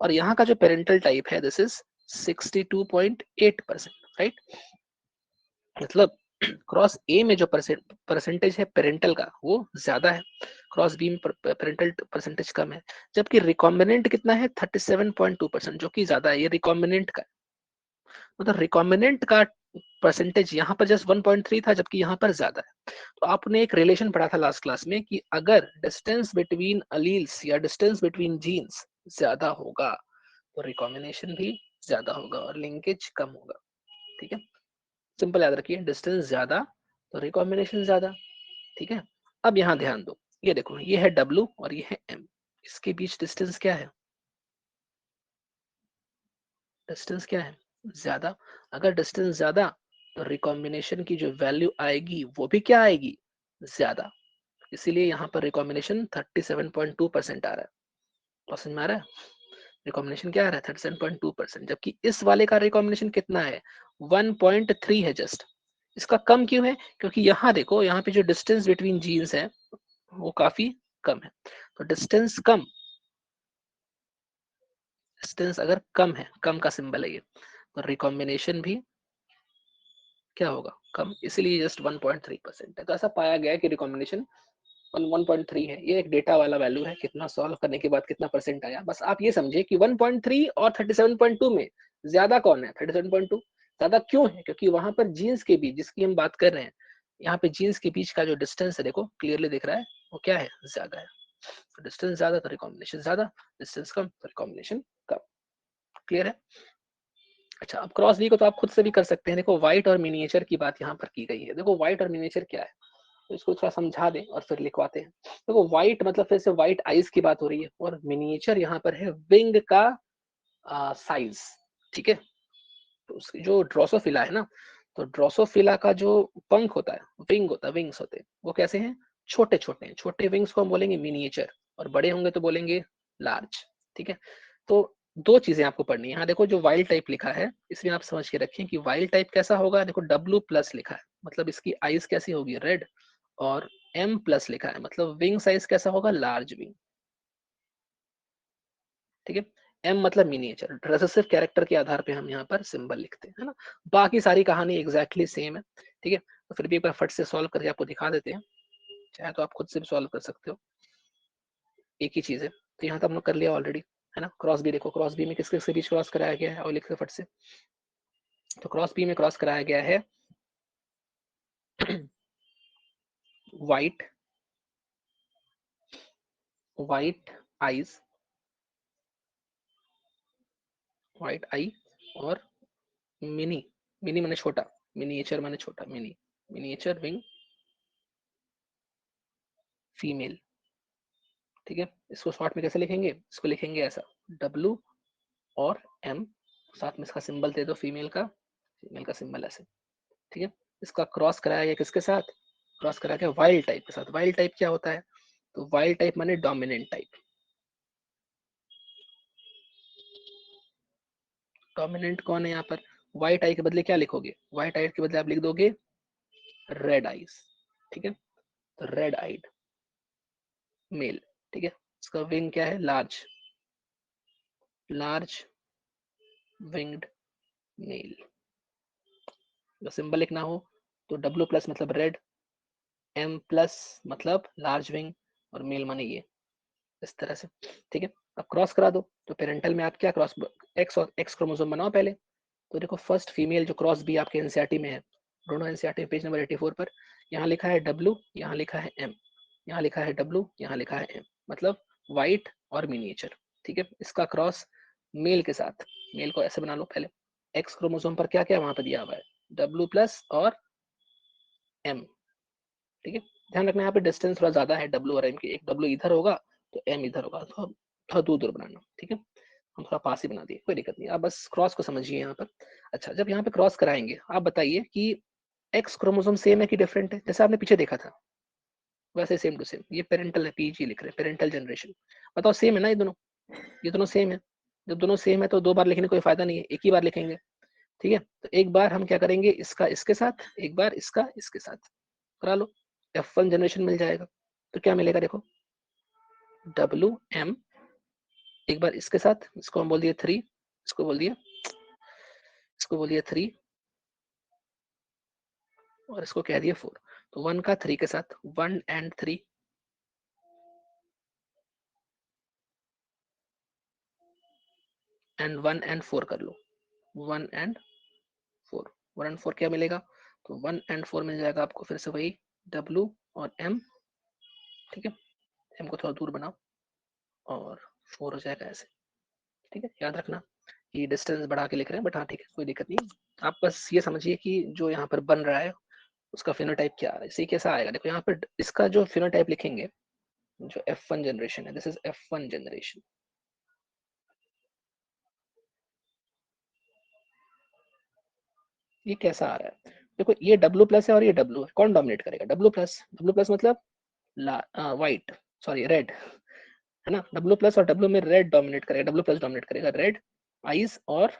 और यहाँ का जो पेरेंटल टाइप है दिस इज 62.8%, राइट। मतलब क्रॉस ए में जो परसेंटेज है पेरेंटल का वो ज्यादा है, क्रॉस बी में पेरेंटल परसेंटेज कम है। जबकि रिकॉम्बिनेंट कितना है 37.2%, जो कि ज्यादा है, ये रिकॉम्बिनेंट का। मतलब रिकॉम्बिनेंट का परसेंटेज यहाँ पर जस्ट 1.3 था, जबकि यहाँ पर ज्यादा है। तो आपने एक रिलेशन पढ़ा था लास्ट क्लास में कि अगर डिस्टेंस बिटवीन अलील्स या डिस्टेंस बिटवीन जीन्स ज्यादा होगा तो रिकॉम्बिनेशन भी ज्यादा होगा और लिंकेज कम होगा। ठीक है, सिंपल याद रखिए, डिस्टेंस ज्यादा तो रिकॉम्बिनेशन ज्यादा। ठीक है, अब यहाँ ध्यान दो, ये देखो ये है W और ये है M, इसके बीच डिस्टेंस क्या है, डिस्टेंस क्या है ज्यादा, अगर डिस्टेंस ज्यादा तो रिकॉम्बिनेशन की जो वैल्यू आएगी वो भी क्या आएगी, ज्यादा। इसीलिए यहाँ पर रिकॉम्बिनेशन 37.2% आ रहा है। और समझ में आ रहा है, रिकॉम्बिनेशन क्या आ रहा है 37.2%, जबकि इस वाले का रिकॉम्बिनेशन कितना है 1.3 है जस्ट। इसका कम क्यों है, क्योंकि यहाँ देखो, यहाँ पे जो डिस्टेंस बिटवीन जीन्स है वो काफी कम है। तो डिस्टेंस कम, डिस्टेंस अगर कम है, कम का सिंबल है ये, तो रिकॉम्बिनेशन भी क्या होगा, कम। इसीलिए जस्ट 1.3% है। तो ऐसा पाया गया है कि रिकॉम्बिनेशन 1.3 है। ये एक डेटा वाला वैल्यू है, कितना सॉल्व करने के बाद कितना परसेंट आया। बस आप ये समझे कि 1.3 और 37.2 में ज्यादा कौन है, 37.2 ज्यादा क्यों है, क्योंकि वहां पर जीन्स के बीच जिसकी हम बात कर रहे हैं, यहाँ पे जीन्स के बीच का जो डिस्टेंस है देखो क्लियरली दिख रहा है, वो क्या है, ज्यादा है। तो डिस्टेंस ज्यादा तो रिकॉम्बिनेशन ज्यादा, डिस्टेंस कम तो रिकॉम्बिनेशन कम। क्लियर है। अच्छा, अब क्रॉस बी को तो आप खुद से भी कर सकते हैं। देखो व्हाइट और मिनिएचर की बात यहाँ पर की गई है। देखो व्हाइट और मिनिएचर क्या है, तो इसको थोड़ा समझा दें और फिर लिखवाते हैं। देखो व्हाइट मतलब फिर से व्हाइट आईज की बात हो रही है, और मिनिएचर यहाँ पर है विंग का साइज। ठीक है, तो उसकी जो ड्रोसोफिला है ना, तो ड्रोसोफिला का जो पंख होता है, विंग होता है, विंग्स होते हैं, वो कैसे हैं, छोटे छोटे हैं। छोटे विंग्स को हम बोलेंगे मिनिएचर, और बड़े होंगे तो बोलेंगे लार्ज। ठीक है, तो दो चीजें आपको पढ़नी है। यहाँ देखो जो वाइल्ड टाइप लिखा है, इसमें आप समझ के रखें कि वाइल्ड टाइप कैसा होगा। देखो डब्ल्यू प्लस लिखा है, मतलब इसकी आइज कैसी होगी, रेड। और एम प्लस लिखा है, मतलब विंग साइज कैसा होगा, लार्ज विंग। ठीक है, एम मतलब मिनिएचर, रेसेसिव कैरेक्टर के आधार पे हम यहाँ पर सिंबल लिखते हैं, है ना। बाकी सारी कहानी एग्जैक्टली सेम है। ठीक है, तो फिर भी एक बार फट से सॉल्व करके आपको दिखा देते हैं, चाहे तो आप खुद से भी सॉल्व कर सकते हो, एक ही चीज है। तो यहाँ तो हम लोग कर लिया ऑलरेडी, है ना। क्रॉस बी देखो, क्रॉस बी में किसके किसके बीच क्रॉस कराया गया है, और लिखते फट से। तो क्रॉस बी में क्रॉस कराया गया है व्हाइट, व्हाइट आईज, व्हाइट आई, और मिनी, मिनी माने छोटा, मिनिएचर माने छोटा, मिनी, मिनिएचर विंग फीमेल। ठीक है, इसको शॉर्ट में कैसे लिखेंगे, इसको लिखेंगे ऐसा, डब्ल्यू और एम, साथ में इसका सिंबल दे दो फीमेल का, फीमेल का सिंबल ऐसे। ठीक है, इसका क्रॉस कराया गया किसके साथ, क्रॉस कराया गया वाइल्ड टाइप के साथ। वाइल्ड टाइप क्या होता है, तो वाइल्ड टाइप माने डोमिनेंट टाइप। डोमिनेंट कौन है यहाँ पर, व्हाइट आई के बदले क्या लिखोगे, व्हाइट आई के बदले आप लिख दोगे रेड आईज। ठीक है, तो रेड आइड मेल। ठीक है, इसका विंग क्या है, लार्ज, लार्ज विंग्ड मेल। अगर सिंबल लिखना हो तो डब्ल्यू प्लस मतलब रेड, एम प्लस मतलब लार्ज विंग, और मेल माने ये, इस तरह से। ठीक है, अब क्रॉस करा दो, तो पेरेंटल में आप क्या क्रॉस, एक्स और एक्स क्रोमोसोम बनाओ पहले। तो देखो फर्स्ट फीमेल जो क्रॉस बी आपके एनसीईआरटी में है, दोनों एनसीईआरटी पेज नंबर 84 पर, यहाँ लिखा है डब्ल्यू, यहाँ लिखा है एम, यहाँ लिखा है डब्ल्यू, यहाँ लिखा है एम, मतलब वाइट और मिनिएचर। ठीक है, इसका क्रॉस मेल के साथ, मेल को ऐसे बना लो पहले। एक्स क्रोमोसोम पर क्या क्या वहां पर दिया हुआ है, डब्ल्यू प्लस और एम। ठीक है, ध्यान रखना यहाँ पे डिस्टेंस थोड़ा ज्यादा है डब्ल्यू और एम की, एक डब्ल्यू इधर होगा तो एम इधर होगा, तो थोड़ा दूर दूर बनाना। ठीक है, हम थोड़ा पास ही बना दिए, कोई दिक्कत नहीं, आप बस क्रॉस को समझिए यहाँ पर। अच्छा, जब यहाँ पे क्रॉस कराएंगे, आप बताइए कि एक्स क्रोमोसोम सेम है कि डिफरेंट है, जैसे आपने पीछे देखा था वैसे सेम टू सेम। ये पेरेंटल है, पीजी लिख रहे हैं, पेरेंटल जनरेशन। बताओ सेम है ना ये दोनों, ये दोनों सेम है। जब दोनों सेम है तो दो बार लिखने कोई फायदा नहीं है, एक ही बार लिखेंगे। ठीक है, तो एक बार हम क्या करेंगे, इसका इसके साथ, एक बार इसका इसके साथ करा लो, F1 जनरेशन मिल जाएगा। तो क्या मिलेगा देखो, डब्ल्यू एम, एक बार इसके साथ, इसको हम बोल दिए 3, इसको बोल दिए, इसको बोलिए 3, और इसको कह दिए 4। तो 1 का 3 के साथ 1 एंड 3, एंड 1 एंड 4 कर लो, 1 एंड 4, 1 एंड 4 क्या मिलेगा, तो 1 एंड 4 मिल जाएगा आपको, फिर से वही डब्ल्यू और एम। ठीक है, एम को थोड़ा दूर बनाओ, और 4 हो जाएगा ऐसे। ठीक है, याद रखना कि डिस्टेंस बढ़ा के लिख रहे हैं, बट हाँ ठीक है, कोई दिक्कत नहीं। आप बस ये समझिए कि जो यहाँ पर बन रहा है उसका फिनोटाइप क्या आ रहा है, इसे कैसा आएगा। देखो यहाँ पर इसका जो फिनोटाइप लिखेंगे, जो F1 जनरेशन है, दिस इज F1 जनरेशन। ये कैसा आ रहा है? देखो ये W प्लस है और ये W है, कौन डोमिनेट करेगा? W प्लस मतलब व्हाइट, सॉरी रेड, है ना? W प्लस और W में रेड डोमिनेट करेगा, W प्लस डोमिनेट करेगा रेड आइज, और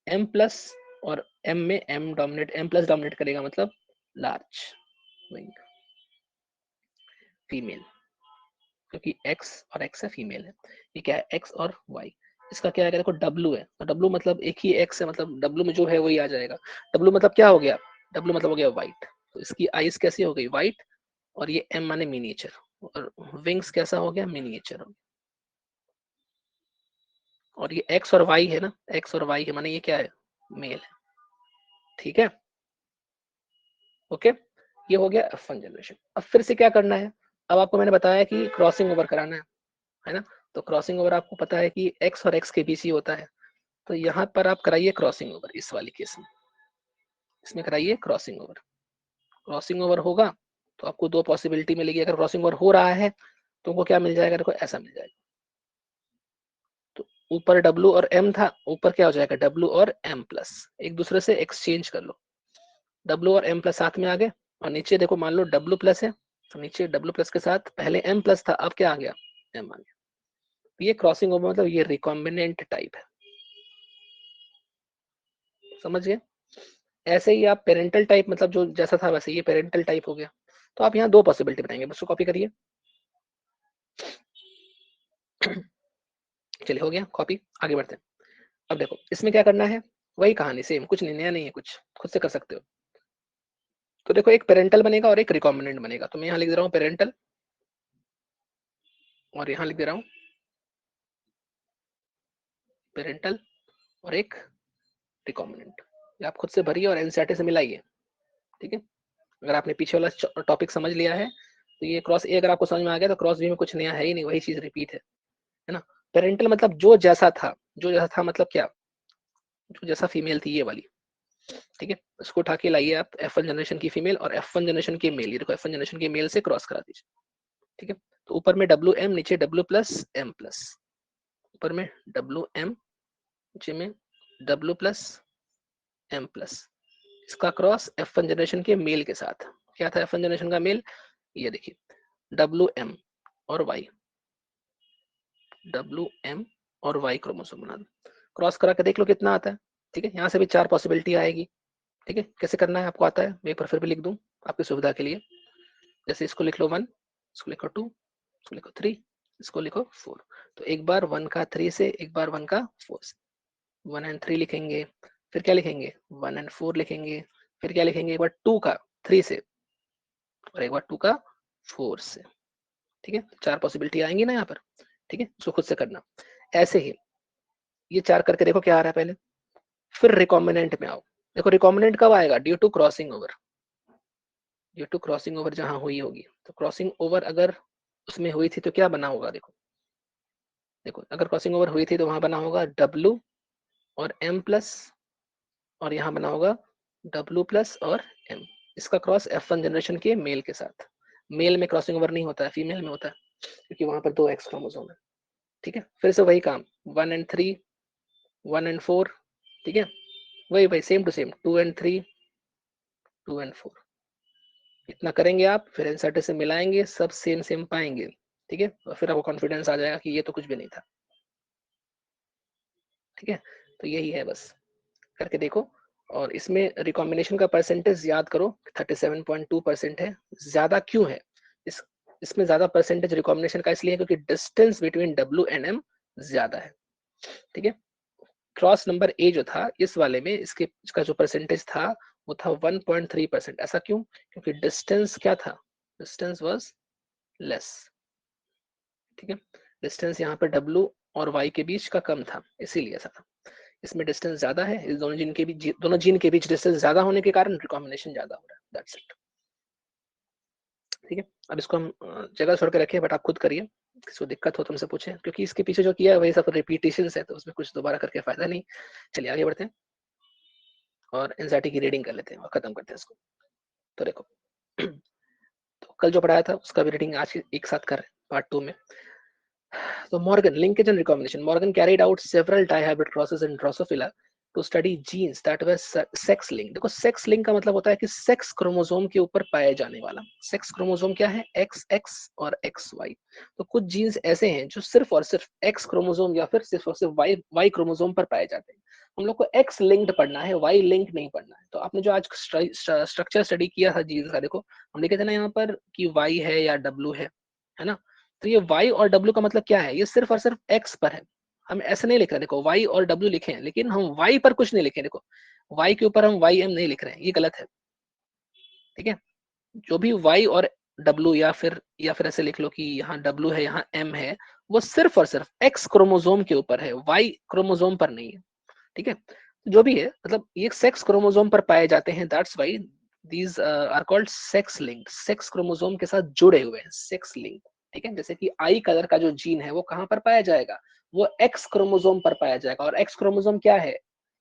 M प्लस और M में M प्लस डोमिनेट करेगा मतलब लार्ज विंग फीमेल, क्योंकि X और X है फीमेल है। ये क्या है? X और Y। इसका क्या है? देखो W है तो W मतलब एक ही X है, मतलब W में जो है वही आ जाएगा। W मतलब क्या हो गया? W मतलब हो गया व्हाइट, तो इसकी आइज कैसी हो गई? व्हाइट, और ये M माने मिनिएचर, और विंग्स कैसा हो गया? मिनिएचर हो गया। और ये X और Y है ना, X और Y है माने ये क्या है? मेल है। ठीक है, ओके। ये हो गया F1 जनरेशन। अब फिर से क्या करना है? अब आपको मैंने बताया कि क्रॉसिंग ओवर कराना है ना? तो क्रॉसिंग ओवर आपको पता है कि X और X के बीच ही होता है, तो यहाँ पर आप कराइए क्रॉसिंग ओवर। इस वाली केस में इसमें कराइए क्रॉसिंग ओवर। क्रॉसिंग ओवर होगा तो आपको दो पॉसिबिलिटी मिलेगी। अगर क्रॉसिंग ओवर हो रहा है तो उनको क्या मिल जाएगा? देखो ऐसा मिल जाएगा, तो ऊपर W और M था, ऊपर क्या हो जाएगा? W और M प्लस, एक दूसरे से एक्सचेंज कर लो, W और M प्लस साथ में आ गए। और नीचे देखो मान लो W प्लस है, तो नीचे W प्लस के साथ पहले M प्लस था, अब क्या आ गया? M आ गया। ये क्रॉसिंग ओवर मतलब ये रिकॉम्बिनेंट टाइप है, समझ गए? ऐसे ही आप पेरेंटल टाइप, मतलब जो जैसा था वैसे ये पेरेंटल टाइप हो गया। तो आप यहाँ दो पॉसिबिलिटी बनाएंगे, बस कॉपी करिए। चलिए हो गया कॉपी, आगे बढ़ते हैं। अब देखो इसमें क्या करना है? वही कहानी सेम, कुछ नहीं नया नहीं है, कुछ खुद से कर सकते हो। तो देखो एक पेरेंटल बनेगा और एक रिकॉम्बिनेंट बनेगा, तो मैं यहाँ लिख दे रहा हूँ पेरेंटल, और यहाँ लिख दे रहा हूँ पेरेंटल, और एक रिकॉम्बिनेंट। ये आप खुद से भरिए और एनसीईआरटी से मिलाइए, ठीक है? अगर आपने पीछे वाला टॉपिक समझ लिया है तो ये क्रॉस ए अगर आपको समझ में आ गया तो क्रॉस बी में कुछ नया है ही नहीं, वही चीज रिपीट है ना? पेरेंटल मतलब जो जैसा था मतलब क्या? जो जैसा फीमेल थी ये वाली, ठीक है? इसको उठा के लाइए आप F1 जनरेशन की फीमेल और F1 जनरेशन के मेल, ये देखो F1 जनरेशन के मेल से क्रॉस करा दीजिए, ठीक है? तो ऊपर में WM, नीचे W प्लस M प्लस, ऊपर में WM, नीचे में W प्लस M प्लस, इसका क्रॉस F1 जनरेशन के मेल के साथ। क्या था F1 जनरेशन का मेल? ये देखिए WM और Y, WM और Y क्रोमोसोम बना दो, क्रॉस करा के देख लो कितना आता है, ठीक है? यहाँ से भी चार पॉसिबिलिटी आएगी, ठीक है? कैसे करना है आपको आता है, मैं एक बार फिर भी लिख दूं आपकी सुविधा के लिए। जैसे इसको लिख लो 1, इसको लिखो 2, इसको लिखो 3, इसको लिखो 4। तो एक बार 1 का 3 से, एक बार 1 का 4 से, 1 एंड 3 लिखेंगे, फिर क्या लिखेंगे? 1 एंड 4 लिखेंगे, फिर क्या लिखेंगे? एक बार 2 का 3 से और एक बार 2 का 4 से, ठीक है? चार पॉसिबिलिटी आएंगी ना यहाँ पर, ठीक है? इसको खुद से करना। ऐसे ही ये चार करके देखो क्या आ रहा है पहले, फिर रिकॉम्बिनेंट में आओ। देखो रिकॉम्बिनेंट कब आएगा? Due to crossing over, due to crossing over जहां हुई होगी, तो क्रॉसिंग ओवर अगर उसमें हुई थी तो क्या बना होगा? देखो देखो अगर क्रॉसिंग ओवर हुई थी तो वहां बना होगा W और M प्लस, और यहाँ बना होगा W प्लस और M। इसका क्रॉस F1 जनरेशन के मेल के साथ। मेल में क्रॉसिंग ओवर नहीं होता है, फीमेल में होता है, क्योंकि वहां पर दो एक्स क्रोमोसोम है, ठीक है? फिर से वही काम, 1 एंड 3, 1 एंड 4, ठीक है? वही वही same to same, 2 and 3, 2 and 4, इतना करेंगे आप, फिर एनसीईआरटी से मिलाएंगे, सब सेम सेम पाएंगे, ठीक है? और फिर आपको कॉन्फिडेंस आ जाएगा कि ये तो कुछ भी नहीं था, ठीक है? तो यही है बस, करके देखो। और इसमें रिकॉम्बिनेशन का परसेंटेज याद करो, 37.2% है। ज्यादा क्यों है? इस इसमें ज्यादा परसेंटेज रिकॉम्बिनेशन का इसलिए है क्योंकि distance between W and M ज्यादा है, ठीक है? क्रॉस नंबर ए जो था इस वाले में, इसका जो परसेंटेज था वो था 1.3%। ऐसा क्यों? क्योंकि डिस्टेंस क्या था? डिस्टेंस वाज लेस, ठीक है? डिस्टेंस यहाँ पर W और Y के बीच का कम था, इसीलिए ऐसा था। इसमें डिस्टेंस ज्यादा है, इस दोनों जीन के बीच डिस्टेंस ज्यादा होने के कारण रिकॉम्बिनेशन ज्यादा हो रहा है, दैट्स इट, ठीक है? अब इसको हम जगह छोड़ के रखिए, बट आप खुद करिए, किसी को दिक्कत हो तो हमसे पूछे, क्योंकि इसके पीछे जो किया है वही सब रिपीटेशन है, तो उसमें कुछ दोबारा करके फायदा नहीं। चलिए आगे बढ़ते हैं और एंजाइटी की रीडिंग कर लेते हैं और खत्म करते हैं इसको। तो देखो तो कल जो पढ़ाया था उसका भी रीडिंग आज एक साथ कर रहे हैं पार्ट 2 में। So Morgan, linkage and recombination. Morgan carried out several dihybrid crosses in Drosophila to study genes that were sex linked. देखो सेक्स लिंक का मतलब होता है कि सेक्स क्रोमोसोम के ऊपर पाया जाने वाला। सेक्स क्रोमोसोम क्या है? एक्स एक्स और एक्स वाई। तो कुछ जीन्स ऐसे हैं जो सिर्फ और सिर्फ एक्स क्रोमोसोम या फिर सिर्फ और सिर्फ वाई वाई क्रोमोसोम पर पाए जाते हैं। हम लोग को एक्स लिंक्ड पढ़ना है, वाई लिंक नहीं पढ़ना है। तो आपने जो आज स्ट्रक्चर स्टडी किया था जीन्स का, देखो हम लिखे थे ना यहाँ पर कि वाई है या डब्ल्यू है ना। तो ये वाई और डब्ल्यू का मतलब क्या है? ये सिर्फ और सिर्फ एक्स पर है। हम ऐसे नहीं लिख रहे, देखो y और w लिखे हैं लेकिन हम y पर कुछ नहीं लिखे। देखो y के ऊपर हम ym नहीं लिख रहे हैं, ये गलत है। ठीक है, जो भी y और w या फिर ऐसे लिख लो कि यहाँ w है यहाँ m है, वो सिर्फ और सिर्फ x क्रोमोसोम के ऊपर है, y क्रोमोसोम पर नहीं है। ठीक है, जो भी है मतलब ये सेक्स क्रोमोसोम पर पाए जाते हैं। That's why these are called sex linked. Sex chromosome के साथ जुड़े हुए हैं, सेक्स लिंक। ठीक है, जैसे कि आई कलर का जो जीन है वो कहाँ पर पाया जाएगा? वो एक्स क्रोमोसोम पर पाया जाएगा। और एक्स क्रोमोसोम क्या है?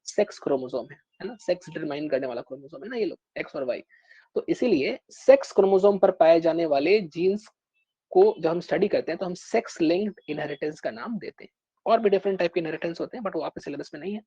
सेक्स क्रोमोसोम है ना, सेक्स डिटरमाइन करने वाला क्रोमोसोम है ना ये लोग, एक्स और वाई। तो इसीलिए सेक्स क्रोमोसोम पर पाए जाने वाले जीन्स को जब हम स्टडी करते हैं तो हम सेक्स लिंक्ड इनहेरिटेंस का नाम देते हैं। और भी डिफरेंट टाइप के इनहेरिटेंस होते हैं बट वो आपके सिलेबस में नहीं है।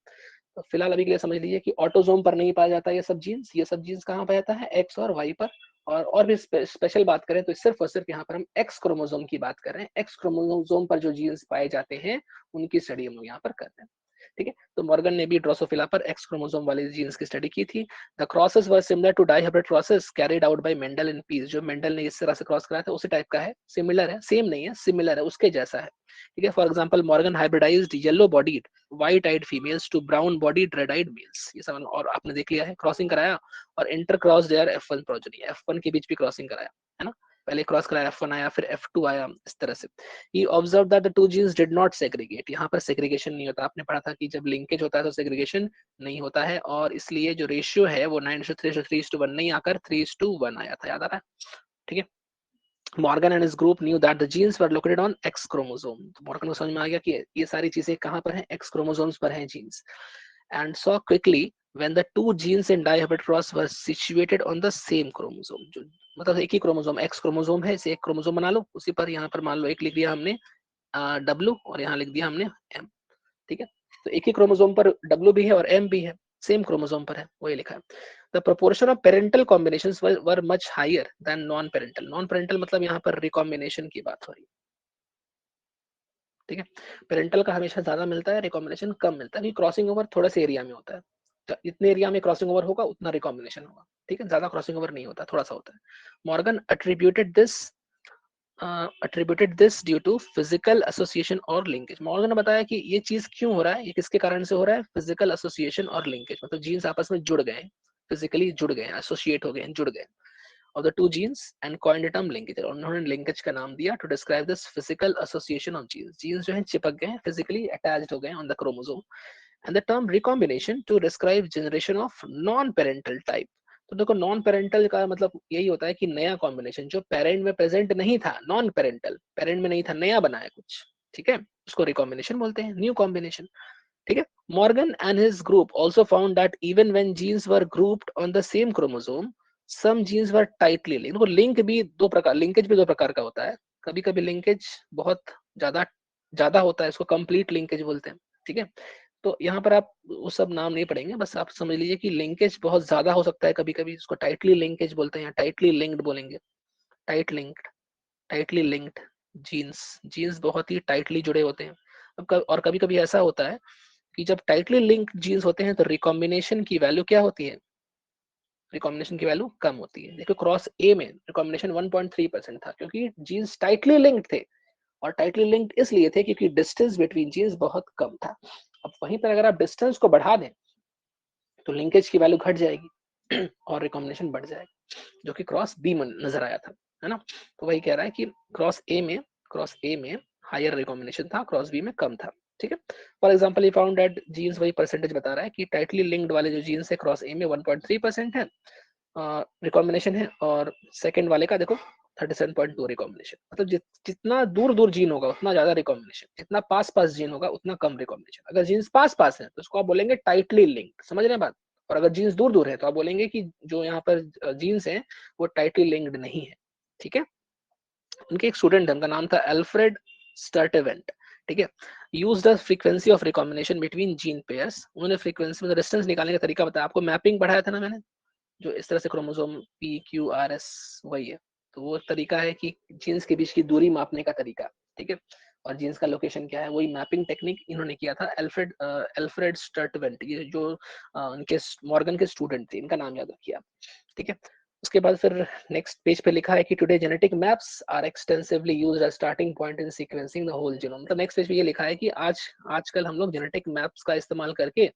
तो फिलहाल अभी के लिए समझ लीजिए कि ऑटोसोम पर नहीं पाया जाता ये सब जीन्स कहाँ पाया जाता है? एक्स और वाई पर। और भी स्पेशल बात करें तो सिर्फ और सिर्फ यहाँ पर हम एक्स क्रोमोसोम की बात कर रहे हैं। एक्स क्रोमोसोम पर जो जीन्स पाए जाते हैं उनकी स्टडी हम लोग यहाँ पर कर रहे हैं। ठीक है, तो मॉर्गन ने भी ड्रोसोफिला पर एक्स क्रोमोसोम वाले जीन्स की स्टडी की थी। The crosses were similar to dihybrid crosses carried out by Mendel and peas. जो मेंडल ने इस तरह से क्रॉस कराया था उसी टाइप का है, सिमिलर है, सेम नहीं है, सिमिलर है, उसके जैसा है। ठीक है, for example Morgan hybridised yellow bodied white eyed females to brown bodied red eyed males. ये सब और आपने देख लिया है, क्रॉसिंग कराया और inter cross there F1 progeny, F1 के बीच भी क्रॉसिंग कराया है ना। पहले क्रॉस कराया, F1 आया, फिर F2 आया, इस तरह से। He observed that the two genes did not segregate। यहाँ पर segregation नहीं होता। आपने पढ़ा था कि जब linkage होता है तो segregation नहीं होता है, और इसलिए जो रेशियो है वो 9:3:3:1 नहीं आकर 3:1 आया था, याद आ रहा है? ठीक है, Morgan and his group knew that the genes were located on X chromosome. तो मॉर्गन को समझ में आ गया कि ये सारी चीजें कहाँ पर हैं? एक्स क्रोमोसोम्स पर हैं genes. And saw quickly when the two genes in dihybrid cross were situated on the same chromosome। जो मतलब एक ही क्रोमोसोम, एक्स क्रोमोसोम है, इसे एक क्रोमोसोम बना लो, उसी पर यहाँ पर मान लो एक लिख दिया हमने W और यहाँ लिख दिया हमने M। ठीक है, तो एक ही क्रोमोसोम पर W भी है और M भी है, सेम क्रोमोसोम पर है, वही लिखा है। The proportion of parental combinations were much higher than non parental. Non parental मतलब यहाँ पर रिकॉम्बिनेशन की बात हो रही है। ठीक है, पेरेंटल का हमेशा ज्यादा मिलता है, रिकॉम्बिनेशन कम मिलता है, क्योंकि क्रॉसिंग ओवर थोड़े से एरिया में होता है। तो इतने एरिया में क्रॉसिंग ओवर होगा उतना रिकॉम्बिनेशन होगा। ठीक है, ज्यादा क्रॉसिंग ओवर नहीं होता, थोड़ा सा होता है। Morgan attributed this due to physical association और linkage। मॉर्गन ने बताया कि ये चीज क्यों हो रहा है, ये किसके कारण से हो रहा है? फिजिकल एसोसिएशन और लिंकेज, मतलब जीन्स आपस में जुड़ गए, फिजिकली जुड़ गए, एसोसिएट हो गए, जुड़ गए of the two genes and coined the term linkage। और उन्होंने लिंकेज का नाम दिया to describe this physical association of genes। Genes जो है चिपक गए, फिजिकली अटैच्ड हो गए on the chromosome। and the term recombination to describe generation of non parental type। तो देखो नॉन पेरेंटल का मतलब यही होता है कि नया कॉम्बिनेशन जो पेरेंट में प्रेजेंट नहीं था, नॉन पेरेंटल, पेरेंट में नहीं था, नया बनाया कुछ। ठीक है, उसको रिकॉम्बिनेशन बोलते हैं, न्यू कॉम्बिनेशन। ठीक है, Morgan and his group also found that even when genes were grouped on the same chromosome some genes were tightly linked. देखो लिंक भी दो प्रकार, लिंकेज भी दो प्रकार का होता है। कभी कभी लिंकेज बहुत ज्यादा ज्यादा होता है, इसको कंप्लीट लिंकेज बोलते हैं। ठीक है, तो यहाँ पर आप वो सब नाम नहीं पढ़ेंगे, बस आप समझ लीजिए कि लिंकेज बहुत ज्यादा हो सकता है, कभी कभी इसको टाइटली लिंकेज बोलते हैं या टाइटली लिंक्ड बोलेंगे। Tight linked, tightly linked genes, genes बहुत ही टाइटली जुड़े होते हैं। और कभी कभी ऐसा होता है कि जब टाइटली लिंक्ड जीन्स होते हैं तो रिकॉम्बिनेशन की वैल्यू क्या होती है? रिकॉम्बिनेशन की वैल्यू कम होती है। देखो क्रॉस ए में रिकॉम्बिनेशन 1.3% था, क्योंकि जीन्स टाइटली लिंक्ड थे। और टाइटली लिंक्ड इसलिए थे क्योंकि डिस्टेंस बिटवीन जीन्स बहुत कम था। अब वहीं पर अगर आप डिस्टेंस को बढ़ा दें तो लिंकेज की वैल्यू घट जाएगी और रिकॉम्बिनेशन बढ़ जाएगा, जो कि क्रॉस बी में नजर आया था, है ना। तो वही कह रहा है कि क्रॉस ए में हायर रिकॉम्बिनेशन था, क्रॉस बी में कम था। ठीक है, फॉर एग्जांपल ये फाउंड दैट जीन्स, वही परसेंटेज बता रहा है कि टाइटली लिंक्ड वाले जो जीन्स है क्रॉस ए में 1.3% है रिकॉम्बिनेशन है, और सेकंड वाले का देखो 37.2 रिकॉम्बिनेशन। मतलब जितना दूर दूर जीन होगा उतना ज्यादा रिकॉम्बिनेशन, जितना पास पास जीन होगा उतना कम रिकॉम्बिनेशन। अगर जीन्स पास पास है तो उसको आप बोलेंगे टाइटली लिंक्ड, समझ रहे हैं बात। और अगर जीन्स दूर दूर है तो आप बोलेंगे कि जो यहाँ पर जीन्स है वो टाइटली लिंक्ड नहीं है। ठीक है, उनके एक स्टूडेंट है, उनका नाम था एल्फ्रेड स्टर्टेवेंट। ठीक है। Use the frequency of recombination between gene pairs, उन्होंने फ्रीक्वेंसी में डिस्टेंस निकालने का तरीका बताया। आपको मैपिंग पढ़ाया था ना मैंने, जो इस तरह से chromosome P Q R S वही है। तो वो तरीका है कि जीन्स के बीच की दूरी मापने का तरीका, ठीक है। और जीन्स का लोकेशन क्या है, वही मैपिंग टेक्निक इन्होंने किया था। एल्फ्रेड स्टर्टवेंट, ये जो उनके मॉर्गन के स्टूडेंट थे, इनका नाम याद रखिए आप, ठीक है। उसके बाद फिर नेक्स्ट पेज पे लिखा है कि today genetic maps are extensively used as starting point in sequencing the whole genome. तो नेक्स्ट पेज पे ये लिखा है कि आजकल हम लोग जेनेटिक मैप्स का इस्तेमाल करके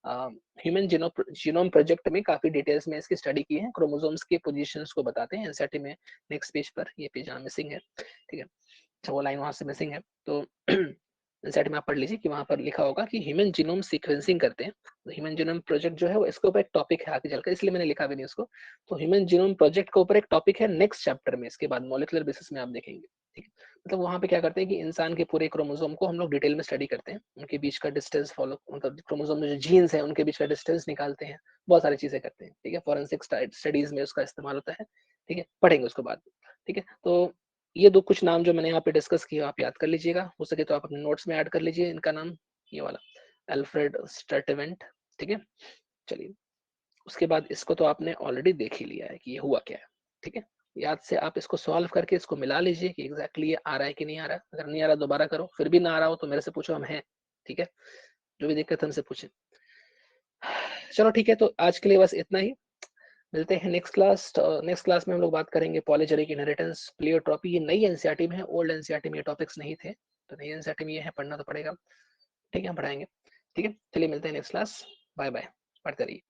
ह्यूमन जीनोम प्रोजेक्ट में काफी डिटेल्स में इसकी स्टडी की है, क्रोमोसोम्स के पोजीशंस को बताते हैं एनसीईआरटी में। नेक्स्ट पेज पर, ये पेज यहाँ मिसिंग है, ठीक है। अच्छा, वो लाइन वहां से मिसिंग है, तो एनसीईआरटी में आप पढ़ लीजिए कि वहां पर लिखा होगा कि ह्यूमन जीनोम सीक्वेंसिंग करते हैं। तो ह्यूमन जीनोम प्रोजेक्ट जो है वो इसके ऊपर एक टॉपिक है आगे चलकर, इसलिए मैंने लिखा भी नहीं उसको। तो ह्यूमन जीनोम प्रोजेक्ट के ऊपर एक टॉपिक है नेक्स्ट चैप्टर में, इसके बाद मॉलिक्यूलर बेसिस में आप देखेंगे, ठीक है। मतलब वहाँ पे क्या करते हैं कि इंसान के पूरे क्रोमोसोम को हम लोग डिटेल में स्टडी करते हैं, उनके बीच का डिस्टेंस फॉलो, मतलब क्रोमोसोम में जो जीन्स है उनके बीच का डिस्टेंस निकालते हैं, बहुत सारी चीजें करते हैं, ठीक है। फॉरेंसिक स्टडीज में उसका इस्तेमाल होता है, ठीक है, पढ़ेंगे उसको बाद में, ठीक है। तो ये दो कुछ नाम जो मैंने यहाँ पे डिस्कस किया आप याद कर लीजिएगा, हो सके तो आप अपने नोट्स में ऐड कर लीजिए इनका नाम, ये वाला एल्फ्रेड स्टर्टेवेंट, ठीक है। चलिए, उसके बाद इसको तो आपने ऑलरेडी देख ही लिया है कि ये हुआ क्या है, ठीक है। याद से आप इसको सॉल्व करके इसको मिला लीजिए कि एग्जैक्टली ये आ रहा है कि नहीं आ रहा है। अगर नहीं आ रहा दोबारा करो, फिर भी ना आ रहा हो तो मेरे से पूछो, हम हैं, ठीक है। जो भी दिक्कत है हमसे पूछे। चलो ठीक है, तो आज के लिए बस इतना ही। मिलते हैं नेक्स्ट क्लास। नेक्स्ट क्लास में हम लोग बात करेंगे पॉलीजेनिक इनहेरिटेंस, प्लियोट्रॉपी। ये नई एनसीईआरटी में है, ओल्ड एनसीईआरटी में ये टॉपिक्स नहीं थे, तो नई एनसीईआरटी में ये है, पढ़ना तो पड़ेगा, ठीक है, हम पढ़ाएंगे, ठीक है। चलिए मिलते हैं नेक्स्ट क्लास, बाय बाय, पढ़ते रहिए।